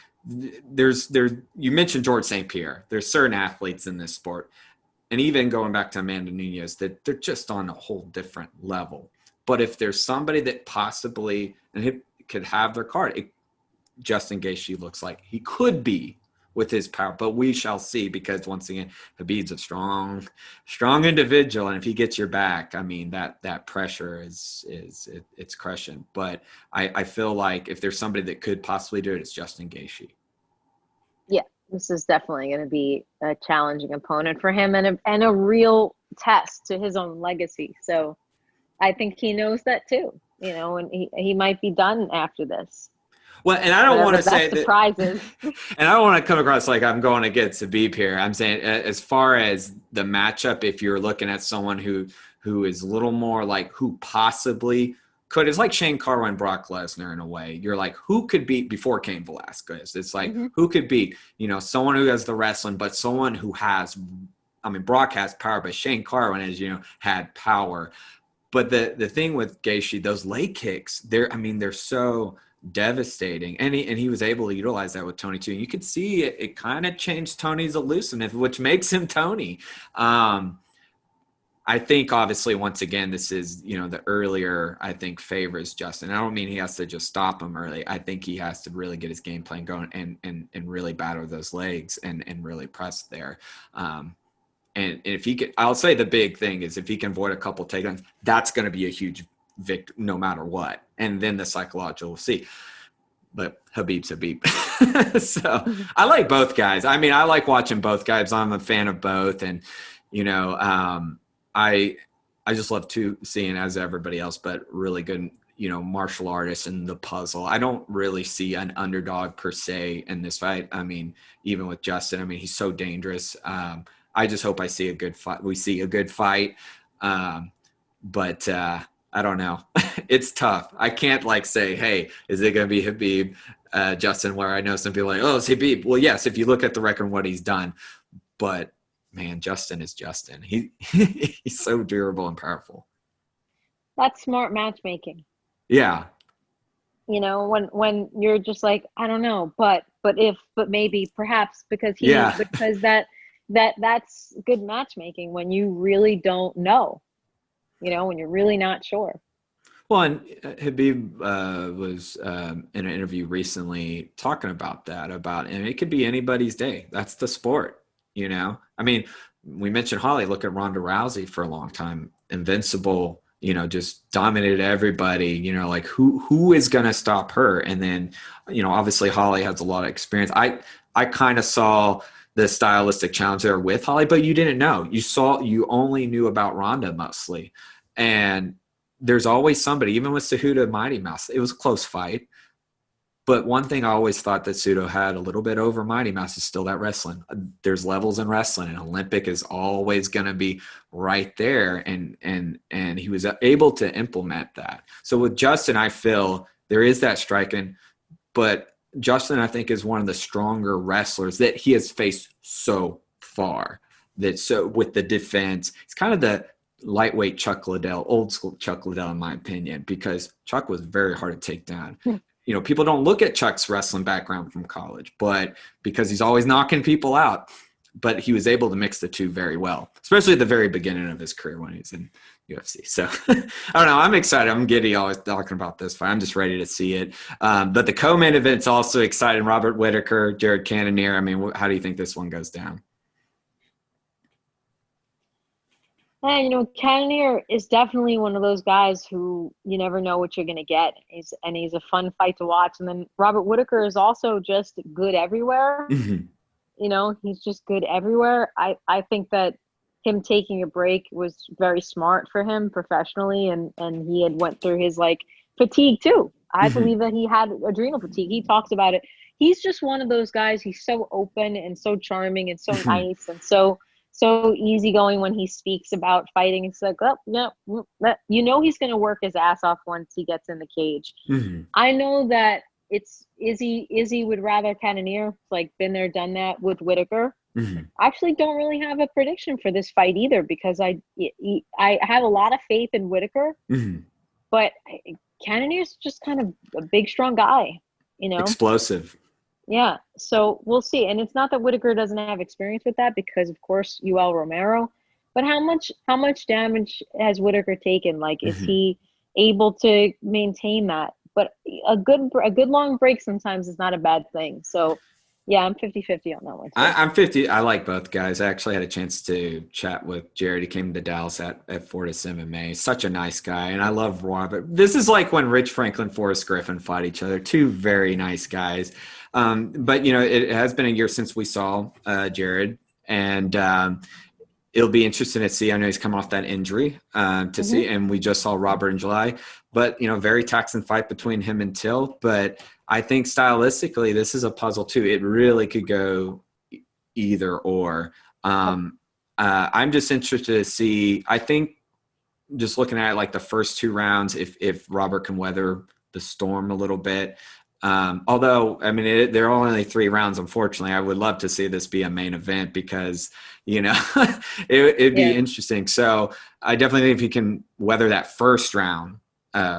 mentioned George St. Pierre. There's certain athletes in this sport, and even going back to Amanda Nunes, that they're just on a whole different level. But if there's somebody that possibly could have their card, Justin Gaethje looks like he could be with his power, but we shall see, because once again, Khabib's a strong individual, and if he gets your back, that pressure it's crushing. But I feel like if there's somebody that could possibly do it, it's Justin Gaethje. Yeah, this is definitely going to be a challenging opponent for him, and a real test to his own legacy. So I think he knows that too, and he might be done after this. Well, and I don't want to say surprises. And I don't want to come across like I'm going against Khabib here. I'm saying as far as the matchup, if you're looking at someone who is a little more like who possibly could, it's like Shane Carwin, Brock Lesnar in a way. You're like, who could beat before Cain Velasquez? It's like, who could beat, someone who has the wrestling, but someone who has, Brock has power, but Shane Carwin, as had power. But the thing with Gaethje, those leg kicks, they're so devastating, and he was able to utilize that with Tony too. You could see it kind of changed Tony's elusiveness, which makes him Tony. I think obviously once again this is the earlier I think favors Justin. I don't mean he has to just stop him early. I think he has to really get his game plan going and really batter those legs and really press there. And if he could, I'll say the big thing is if he can avoid a couple takedowns, that's going to be a huge victory no matter what. And then the psychological, we'll see. But Khabib's Khabib. So I like both guys. I like watching both guys. I'm a fan of both. And, I just love seeing, as everybody else, but really good, martial artists in the puzzle. I don't really see an underdog per se in this fight. Even with Justin, he's so dangerous. I just hope I see a good fight. We see a good fight. But I don't know. It's tough. I can't say, hey, is it going to be Khabib, Justin, where I know some people are like, oh, it's Khabib. Well, yes, if you look at the record and what he's done. But, man, Justin is Justin. He's so durable and powerful. That's smart matchmaking. Yeah. When you're just like, I don't know, but maybe, perhaps, because that's good matchmaking when you really don't know. When you're really not sure. Well, and Khabib was in an interview recently talking about that, and it could be anybody's day. That's the sport, we mentioned Holly. Look at Ronda Rousey for a long time. Invincible, just dominated everybody, who is going to stop her? And then, obviously Holly has a lot of experience. I kind of saw the stylistic challenge there with Holly, but you didn't know. You only knew about Ronda mostly. And there's always somebody, even with Cejudo Mighty Mouse, it was a close fight. But one thing I always thought that Cejudo had a little bit over Mighty Mouse is still that wrestling. There's levels in wrestling, and Olympic is always going to be right there. And he was able to implement that. So with Justin, I feel there is that striking, but Justin, I think, is one of the stronger wrestlers that he has faced so far. With the defense, it's kind of the lightweight Chuck Liddell, old school Chuck Liddell, in my opinion, because Chuck was very hard to take down. People don't look at Chuck's wrestling background from college, but because he's always knocking people out, but he was able to mix the two very well, especially at the very beginning of his career when he was in UFC. So I don't know. I'm excited. I'm giddy always talking about this fight. I'm just ready to see it. But the co-main event's also exciting. Robert Whittaker, Jared Cannonier. How do you think this one goes down? Cannonier is definitely one of those guys who you never know what you're going to get. He's a fun fight to watch. And then Robert Whittaker is also just good everywhere. Mm-hmm. He's just good everywhere. I think that him taking a break was very smart for him professionally, and he had went through his fatigue too. I believe that he had adrenal fatigue. He talks about it. He's just one of those guys. He's so open and so charming and so nice and so easygoing when he speaks about fighting. It's like, oh, no, you know, he's going to work his ass off once he gets in the cage. I know that it's Izzy would rather Cannonier, like been there, done that with Whittaker. I actually don't really have a prediction for this fight either, because I have a lot of faith in Whittaker, but Cannonier's just kind of a big, strong guy, you know, explosive. Yeah, so we'll see. And it's not that Whittaker doesn't have experience with that, because of course Yoel Romero, but how much damage has Whittaker taken? Like, is he able to maintain that? But a good long break sometimes is not a bad thing. So yeah, I'm 50-50 on that one too. I'm 50. I like both guys. I actually had a chance to chat with Jared. He came to Dallas at Fortis MMA. Such a nice guy. And I love Robert. This is like when Rich Franklin, Forrest Griffin fought each other. Two very nice guys. But, you know, it has been a year since we saw Jared. And it'll be interesting to see. I know he's come off that injury to see. And we just saw Robert in July. But, you know, very taxing fight between him and Till. But I think stylistically, this is a puzzle too. It really could go either or. I'm just interested to see. I think just looking at it, like the first two rounds, if Robert can weather the storm a little bit. Although, I mean, they're only 3 rounds, unfortunately. I would love to see this be a main event because, you know, it'd be interesting. So I definitely think if he can weather that first round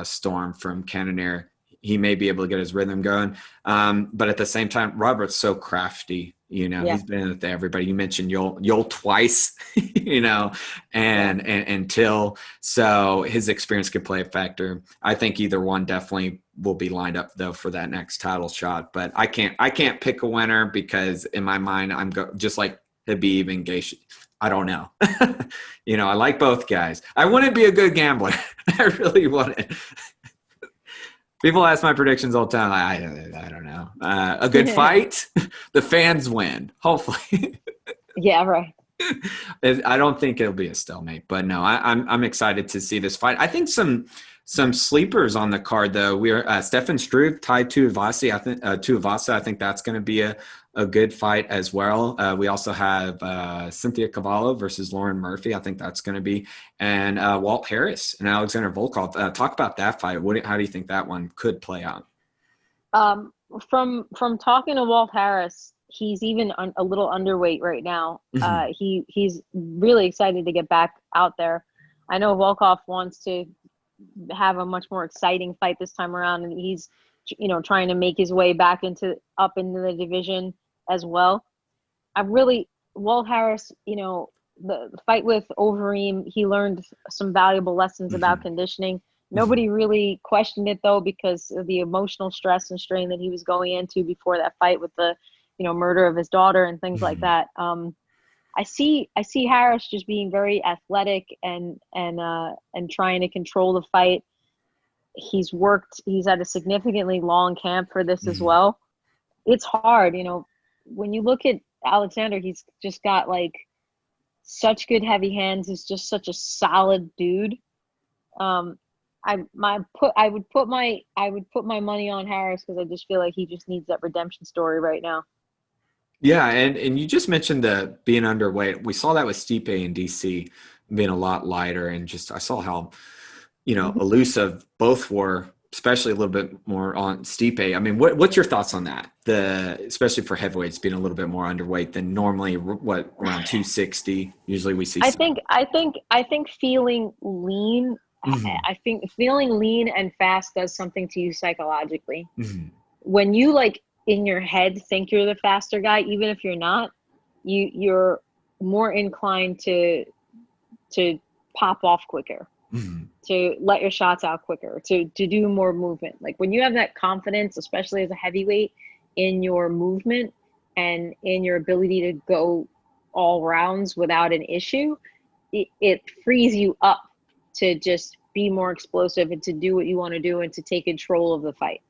storm from Cannonier, he may be able to get his rhythm going. But at the same time, Robert's so crafty, you know, he's been with everybody. You mentioned Yoel twice, you know, and Till. So his experience could play a factor. I think either one definitely will be lined up though for that next title shot. But I can't pick a winner because in my mind, I'm just like Habib and Gaethje. I don't know. You know, I like both guys. I wouldn't be a good gambler. I really wouldn't. People ask my predictions all the time. I don't know. A good fight, the fans win, hopefully. Yeah, right. I don't think it'll be a stalemate, but no, I'm excited to see this fight. I think some sleepers on the card though. We're Stefan Struve tied to Ivasi. I think that's going to be a good fight as well. We also have Cynthia Cavallo versus Lauren Murphy. I think that's going to be, and Walt Harris and Alexander Volkov. Talk about that fight. How do you think that one could play out? From talking to Walt Harris, he's even a little underweight right now. He's really excited to get back out there. I know Volkov wants to have a much more exciting fight this time around, and he's, you know, trying to make his way back up into the division as well. Walt Harris, you know, the fight with Overeem, he learned some valuable lessons about conditioning. Nobody really questioned it though, because of the emotional stress and strain that he was going into before that fight with the, you know, murder of his daughter and things like that. I see Harris just being very athletic and trying to control the fight. He's had a significantly long camp for this as well. It's hard, you know, when you look at Alexander, he's just got like such good heavy hands. He's just such a solid dude. I would put my money on Harris because I just feel like he just needs that redemption story right now. Yeah, and you just mentioned the being underweight. We saw that with Stipe in DC being a lot lighter, and just I saw how, you know, elusive both were, especially a little bit more on Stipe. I mean, what's your thoughts on that? Especially for heavyweights being a little bit more underweight than normally, around 260 usually we see. I think feeling lean. I think feeling lean and fast does something to you psychologically. When you like in your head think you're the faster guy, even if you're not, you're more inclined to pop off quicker, to let your shots out quicker, to do more movement. Like when you have that confidence, especially as a heavyweight, in your movement and in your ability to go all rounds without an issue, it frees you up to just be more explosive and to do what you want to do and to take control of the fight.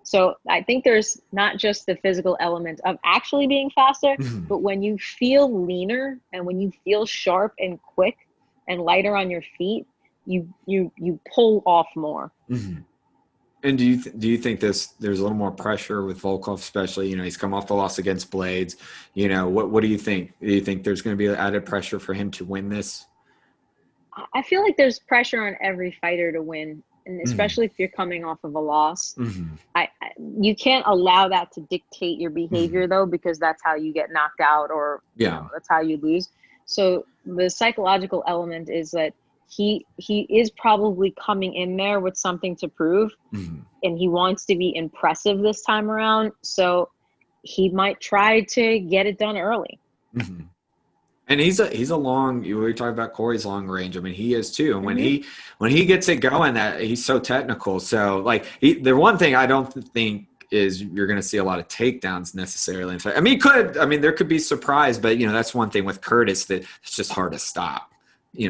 So I think there's not just the physical element of actually being faster, but when you feel leaner and when you feel sharp and quick and lighter on your feet, you pull off more. And do you think there's a little more pressure with Volkov, especially, he's come off the loss against Blades. What do you think? Do you think there's going to be added pressure for him to win this? I feel like there's pressure on every fighter to win, and especially if you're coming off of a loss. You can't allow that to dictate your behavior though, because that's how you get knocked out, or that's how you lose. So the psychological element is that he is probably coming in there with something to prove, and he wants to be impressive this time around. So he might try to get it done early. And he's a long. We talk about Corey's long range. I mean, he is too. And when he gets it going, that he's so technical. So like the one thing I don't think is you're going to see a lot of takedowns necessarily. I mean, there could be surprise, but that's one thing with Curtis that it's just hard to stop.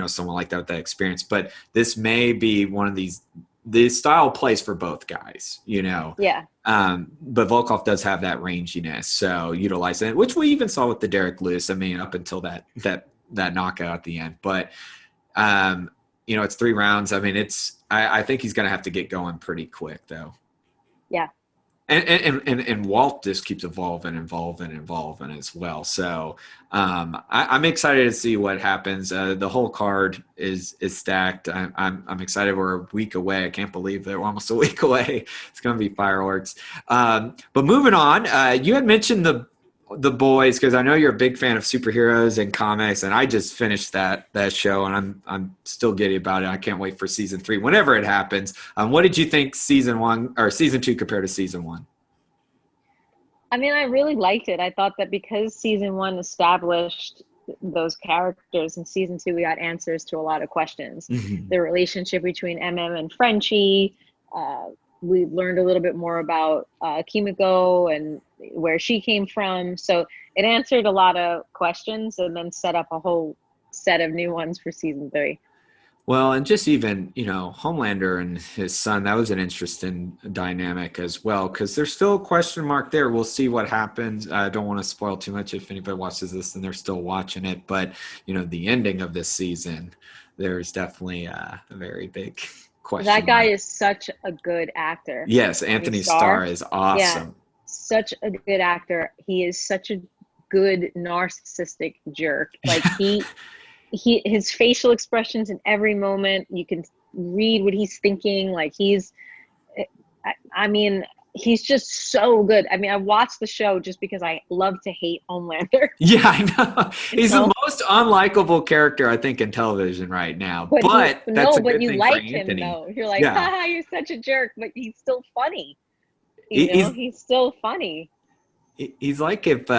Someone like that with that experience. But this may be one of these. The style plays for both guys. Yeah. But Volkov does have that ranginess, so utilize it, which we even saw with the Derek Lewis. I mean, up until that knockout at the end. But it's 3 rounds. I mean, I think he's going to have to get going pretty quick, though. Yeah. And Walt just keeps evolving as well. So I'm excited to see what happens. The whole card is stacked. I'm excited. We're a week away. I can't believe that we're almost a week away. It's going to be fireworks. But moving on, you had mentioned the Boys, because I know you're a big fan of superheroes and comics, and I just finished that show, and I'm still giddy about it. I can't wait for season 3 whenever it happens. What did you think season 2 compared to season 1? I mean, I really liked it. I thought that because season 1 established those characters, in season 2 we got answers to a lot of questions. The relationship between MM and Frenchie. We learned a little bit more about Kimiko and where she came from. So it answered a lot of questions and then set up a whole set of new ones for season 3. Well, and just even, Homelander and his son, that was an interesting dynamic as well, because there's still a question mark there. We'll see what happens. I don't want to spoil too much if anybody watches this and they're still watching it. But, the ending of this season, there's definitely a very big question That guy mark. is such a good actor. Yes, Anthony Starr is awesome. Yeah, such a good actor. He is such a good narcissistic jerk. Like his facial expressions in every moment, you can read what he's thinking. Like he's just so good. I mean, I watched the show just because I love to hate Homelander. Yeah, I know. He's the most unlikable character, I think, in television right now. But that's a good thing for Anthony. You like him, though. You're like, haha, you're such a jerk, but he's still funny. He's still funny. He's like if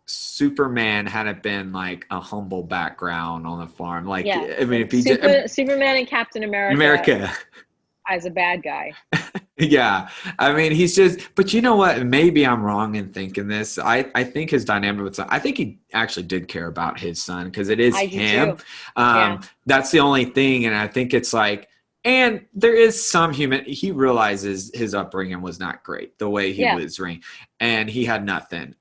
Superman hadn't been like a humble background on the farm. Like, yeah. I mean, if Superman and Captain America as a bad guy. Yeah. I mean, he's just, but you know what? Maybe I'm wrong in thinking this. I think his dynamic with son, I think he actually did care about his son because it is him. That's the only thing. And I think it's like, and there is some he realizes his upbringing was not great, the way he was raised, and he had nothing.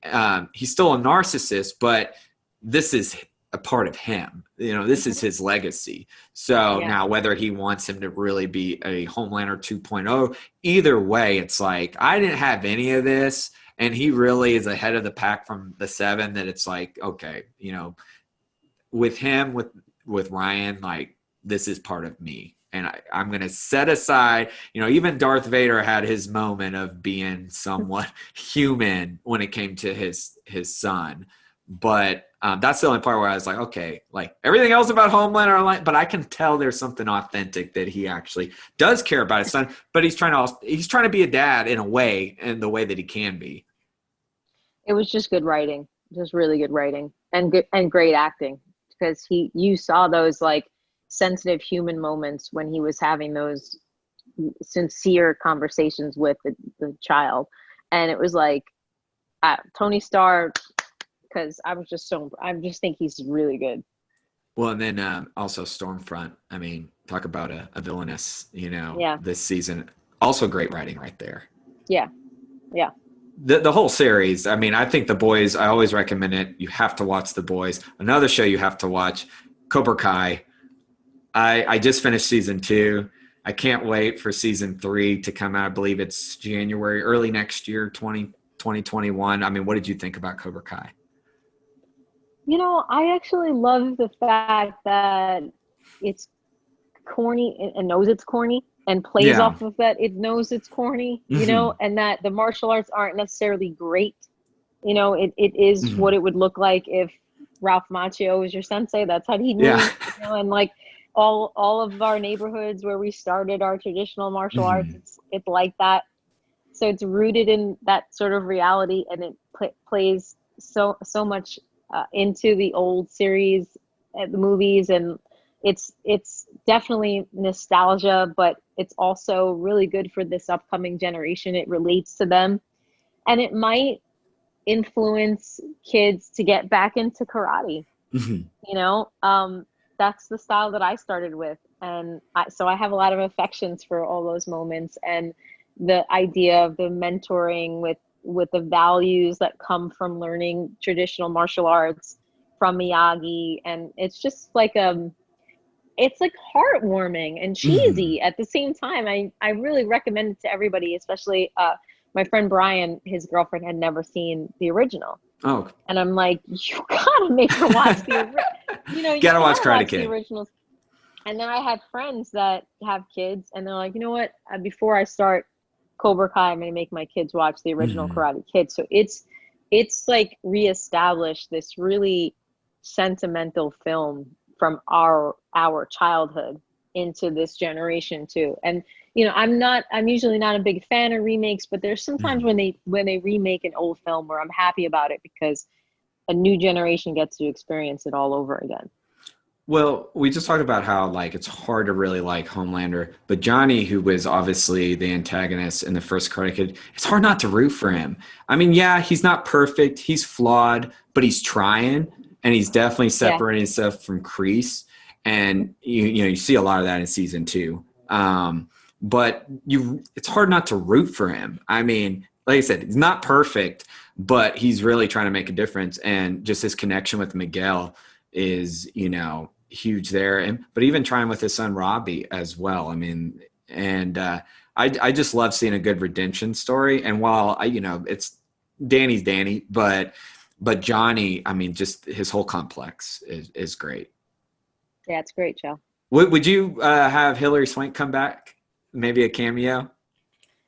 He's still a narcissist, but this is a part of him. This is his legacy. So now whether he wants him to really be a Homelander 2.0, either way, it's like, I didn't have any of this. And he really is ahead of the pack from the 7 that it's like, okay, with him, with Ryan, like this is part of me. And I'm going to set aside, even Darth Vader had his moment of being somewhat human when it came to his son. But that's the only part where I was like, okay, like everything else about Homelander, but I can tell there's something authentic that he actually does care about his son. But he's trying to be a dad in a way, in the way that he can be. It was just good writing, just really good writing, and great acting, because you saw those like sensitive human moments when he was having those sincere conversations with the child. And it was like Tony Starr, because I just think he's really good. Well, and then also Stormfront, I mean, talk about a villainess, this season. Also great writing right there. Yeah. The whole series, I mean, I think The Boys, I always recommend it. You have to watch The Boys. Another show you have to watch, Cobra Kai. I just finished season 2. I can't wait for season 3 to come out. I believe it's January, early next year, 2021. I mean, what did you think about Cobra Kai? You know, I actually love the fact that it's corny and knows it's corny and plays off of that. It knows it's corny, you know, and that the martial arts aren't necessarily great. You know, it is what it would look like if Ralph Macchio was your sensei. That's how he'd move, you know, and like all of our neighborhoods where we started our traditional martial arts, it's like that. So it's rooted in that sort of reality, and it plays so much into the old series, the movies, and it's definitely nostalgia, but it's also really good for this upcoming generation. It relates to them, and it might influence kids to get back into karate. You know, that's the style that I started with, and so I have a lot of affections for all those moments, and the idea of the mentoring with the values that come from learning traditional martial arts from Miyagi. And it's just like it's like heartwarming and cheesy at the same time. I really recommend it to everybody, especially my friend Brian. His girlfriend had never seen the original. Oh, and I'm like, you gotta make her watch you gotta watch Karate Kid, the originals. And then I had friends that have kids, and they're like, you know what, before I start Cobra Kai, I'm going to make my kids watch the original Karate Kid. So it's like reestablished this really sentimental film from our childhood into this generation too. And you know, I'm usually not a big fan of remakes, but there's sometimes when they remake an old film where I'm happy about it because a new generation gets to experience it all over again. Well, we just talked about how like it's hard to really like Homelander, but Johnny, who was obviously the antagonist in the first Karate Kid, it's hard not to root for him. I mean, yeah, he's not perfect, he's flawed, but he's trying, and he's definitely separating himself from Kreese. And you see a lot of that in season 2. But it's hard not to root for him. I mean, like I said, he's not perfect, but he's really trying to make a difference, and just his connection with Miguel is, huge there. But even trying with his son Robbie as well. I mean, and I just love seeing a good redemption story. And while it's Danny's Danny, but Johnny, I mean, just his whole complex is great. Yeah, it's great, Joe. Would you have Hilary Swank come back? Maybe a cameo?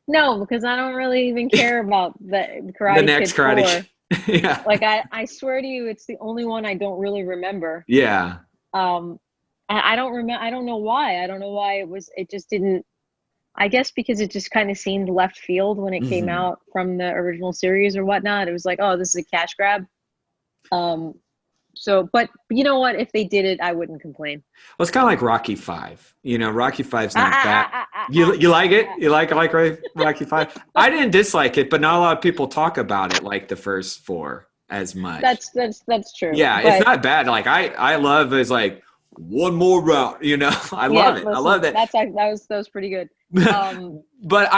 No, because I don't really even care about the Karate the next Kid Karate 4. Yeah. Like I swear to you, it's the only one I don't really remember. Yeah. And I don't remember. I don't know why. I don't know why it just didn't. I guess because it just kind of seemed left field when it came out from the original series or whatnot. It was like, oh, this is a cash grab. So, but you know what? If they did it, I wouldn't complain. Well, it's kind of like Rocky 5. Rocky 5's not that. You like it? You like Rocky 5? I didn't dislike it, but not a lot of people talk about it like the first 4 as much. That's true. Yeah, but it's not bad. Like I love it's like one more round. I love it. Listen, I love that. That was pretty good. But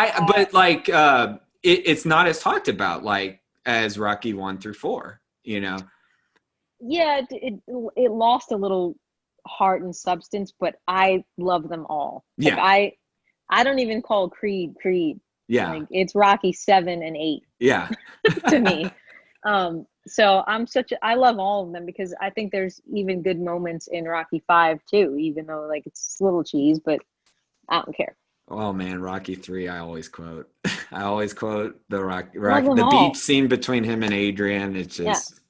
it's not as talked about like as Rocky 1 through 4. Yeah, it lost a little heart and substance, but I love them all. Yeah. Like I don't even call Creed. Yeah. Like, it's Rocky 7 and 8. Yeah. To me. So I love all of them because I think there's even good moments in Rocky 5 too, even though like it's a little cheese, but I don't care. Oh man, Rocky 3, I always quote the Rocky the beach scene between him and Adrian. It's just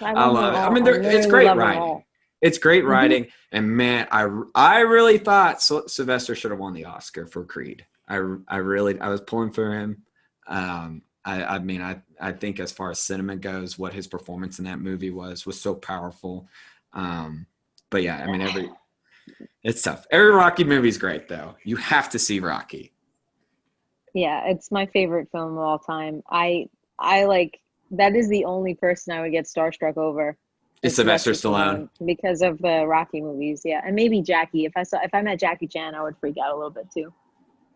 I love it. I mean, it's great writing. It's great writing, and man, I really thought Sylvester should have won the Oscar for Creed. I was pulling for him. I mean, I think as far as cinema goes, what his performance in that movie was so powerful. But yeah, I mean, it's tough. Every Rocky movie is great, though. You have to see Rocky. Yeah, it's my favorite film of all time. I like. That is the only person I would get starstruck over. Is Sylvester Stallone because of the Rocky movies, yeah, and maybe Jackie. If I met Jackie Chan, I would freak out a little bit too.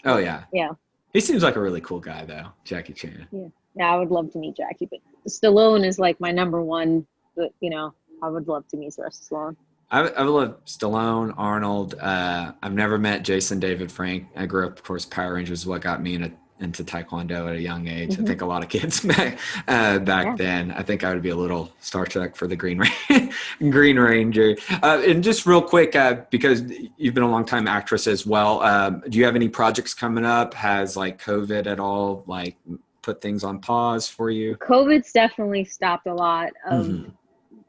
Oh yeah, yeah. He seems like a really cool guy, though, Jackie Chan. Yeah, I would love to meet Jackie, but Stallone is like my number one. But I would love to meet Sylvester Stallone. I love Stallone, Arnold. I've never met Jason David Frank. I grew up, of course, Power Rangers is what got me into Taekwondo at a young age. I think a lot of kids back then. I think I would be a little Star Trek for the Green Ranger. And just real quick, because you've been a long time actress as well, do you have any projects coming up? Has like COVID at all like put things on pause for you? COVID's definitely stopped a lot of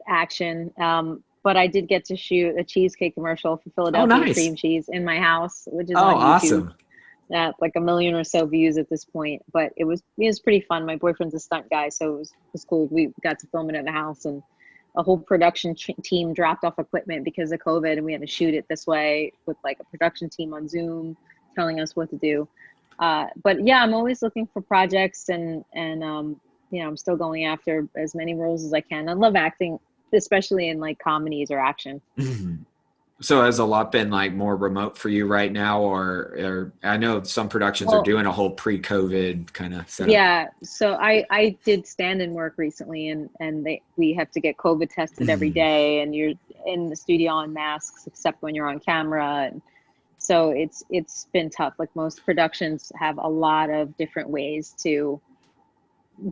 action. But I did get to shoot a cheesecake commercial for Philadelphia cream cheese in my house, which is on YouTube. Awesome. Like 1 million or so views at this point, but it was pretty fun. My boyfriend's a stunt guy, so it was cool. We got to film it at the house, and a whole production team dropped off equipment because of COVID, and we had to shoot it this way with like a production team on Zoom telling us what to do. But yeah, I'm always looking for projects, and you know, I'm still going after as many roles as I can. I love acting, especially in like comedies or action. So has a lot been like more remote for you right now, or I know some productions are doing a whole pre-COVID kind of setup. Yeah, so I did stand-in work recently, and we have to get COVID tested every day, and you're in the studio on masks except when you're on camera, and so it's been tough. Like most productions have a lot of different ways to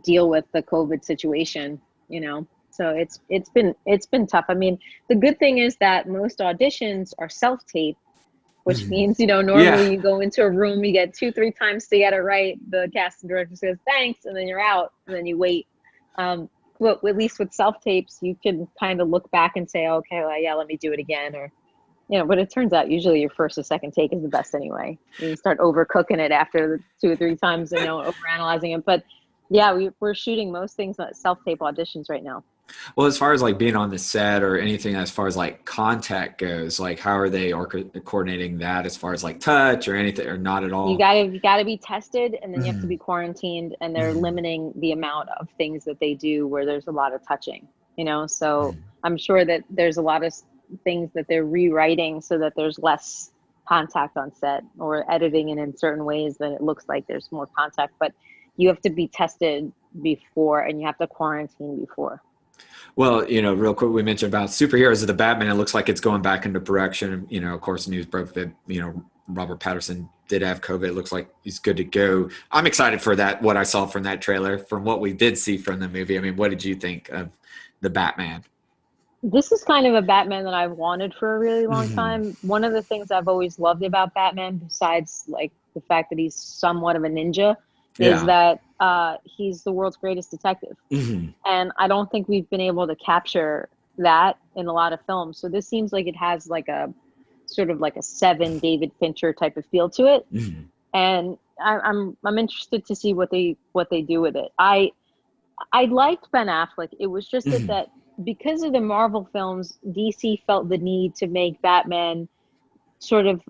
deal with the COVID situation, you know. So it's been tough. I mean, the good thing is that most auditions are self-tape, which means, you know, normally you go into a room, you get 2-3 times to get it right. The casting director says thanks, and then you're out, and then you wait. But at least with self-tapes, you can kind of look back and say, okay, well, yeah, let me do it again, or you know. But it turns out usually your first or second take is the best anyway. You start overcooking it after 2 or 3 times, you know, overanalyzing it. But yeah, we're shooting most things at self-tape auditions right now. Well, as far as like being on the set or anything, as far as like contact goes, like how are they coordinating that as far as like touch or anything, or not at all? You gotta be tested, and then you have to be quarantined, and they're limiting the amount of things that they do where there's a lot of touching, you know? So I'm sure that there's a lot of things that they're rewriting so that there's less contact on set, or editing it in certain ways that it looks like there's more contact, but you have to be tested before, and you have to quarantine before. Well, you know, real quick, we mentioned about superheroes of the Batman. It looks like it's going back into production. You know, of course, news broke that, you know, Robert Pattinson did have COVID. It looks like he's good to go. I'm excited for that, what I saw from that trailer, from what we did see from the movie. I mean, what did you think of the Batman? This is kind of a Batman that I've wanted for a really long time. One of the things I've always loved about Batman, besides like the fact that he's somewhat of a ninja, is that he's the world's greatest detective. And I don't think we've been able to capture that in a lot of films. So this seems like it has like a sort of like a 7 David Fincher type of feel to it. And I'm interested to see what they do with it. I liked Ben Affleck. It was just that because of the Marvel films, DC felt the need to make Batman sort of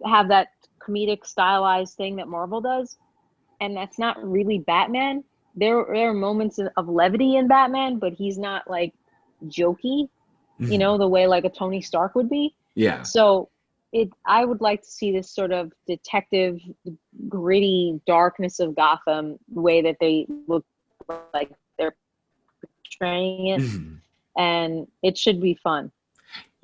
have that comedic stylized thing that Marvel does. And that's not really Batman. There are moments of levity in Batman, but he's not like jokey, you know, the way like a Tony Stark would be. Yeah. So I would like to see this sort of detective, gritty darkness of Gotham, the way that they look like they're portraying it. And it should be fun.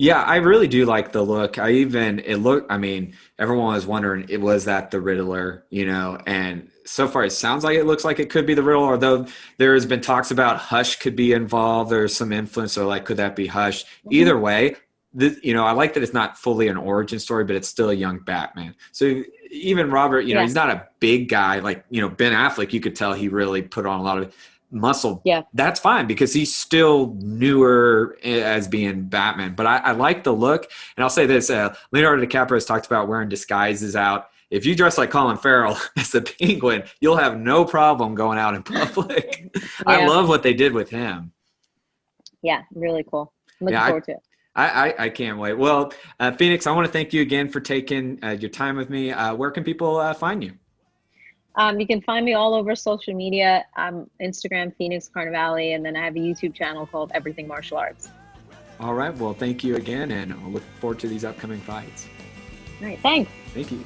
Yeah, I really do like the look. I mean, everyone was wondering, was that the Riddler, you know, and so far it sounds like it looks like it could be the Riddler, although there has been talks about Hush could be involved. There's some influence, so like, could that be Hush? Either way, you know, I like that it's not fully an origin story, but it's still a young Batman. So even Robert, you know, he's not a big guy. Like, you know, Ben Affleck, you could tell he really put on a lot of muscle. That's fine because he's still newer as being Batman, but I like the look. And I'll say this, Leonardo DiCaprio has talked about wearing disguises out. If you dress like Colin Farrell as the Penguin, you'll have no problem going out in public. I love what they did with him. Yeah, really cool. Looking forward to it. I can't wait. Well, Phoenix, I want to thank you again for taking your time with me. Where can people find you? You can find me all over social media. Instagram, Phoenix Carnevale, and then I have a YouTube channel called Everything Martial Arts. All right. Well, thank you again, and I'll look forward to these upcoming fights. All right. Thanks. Thank you.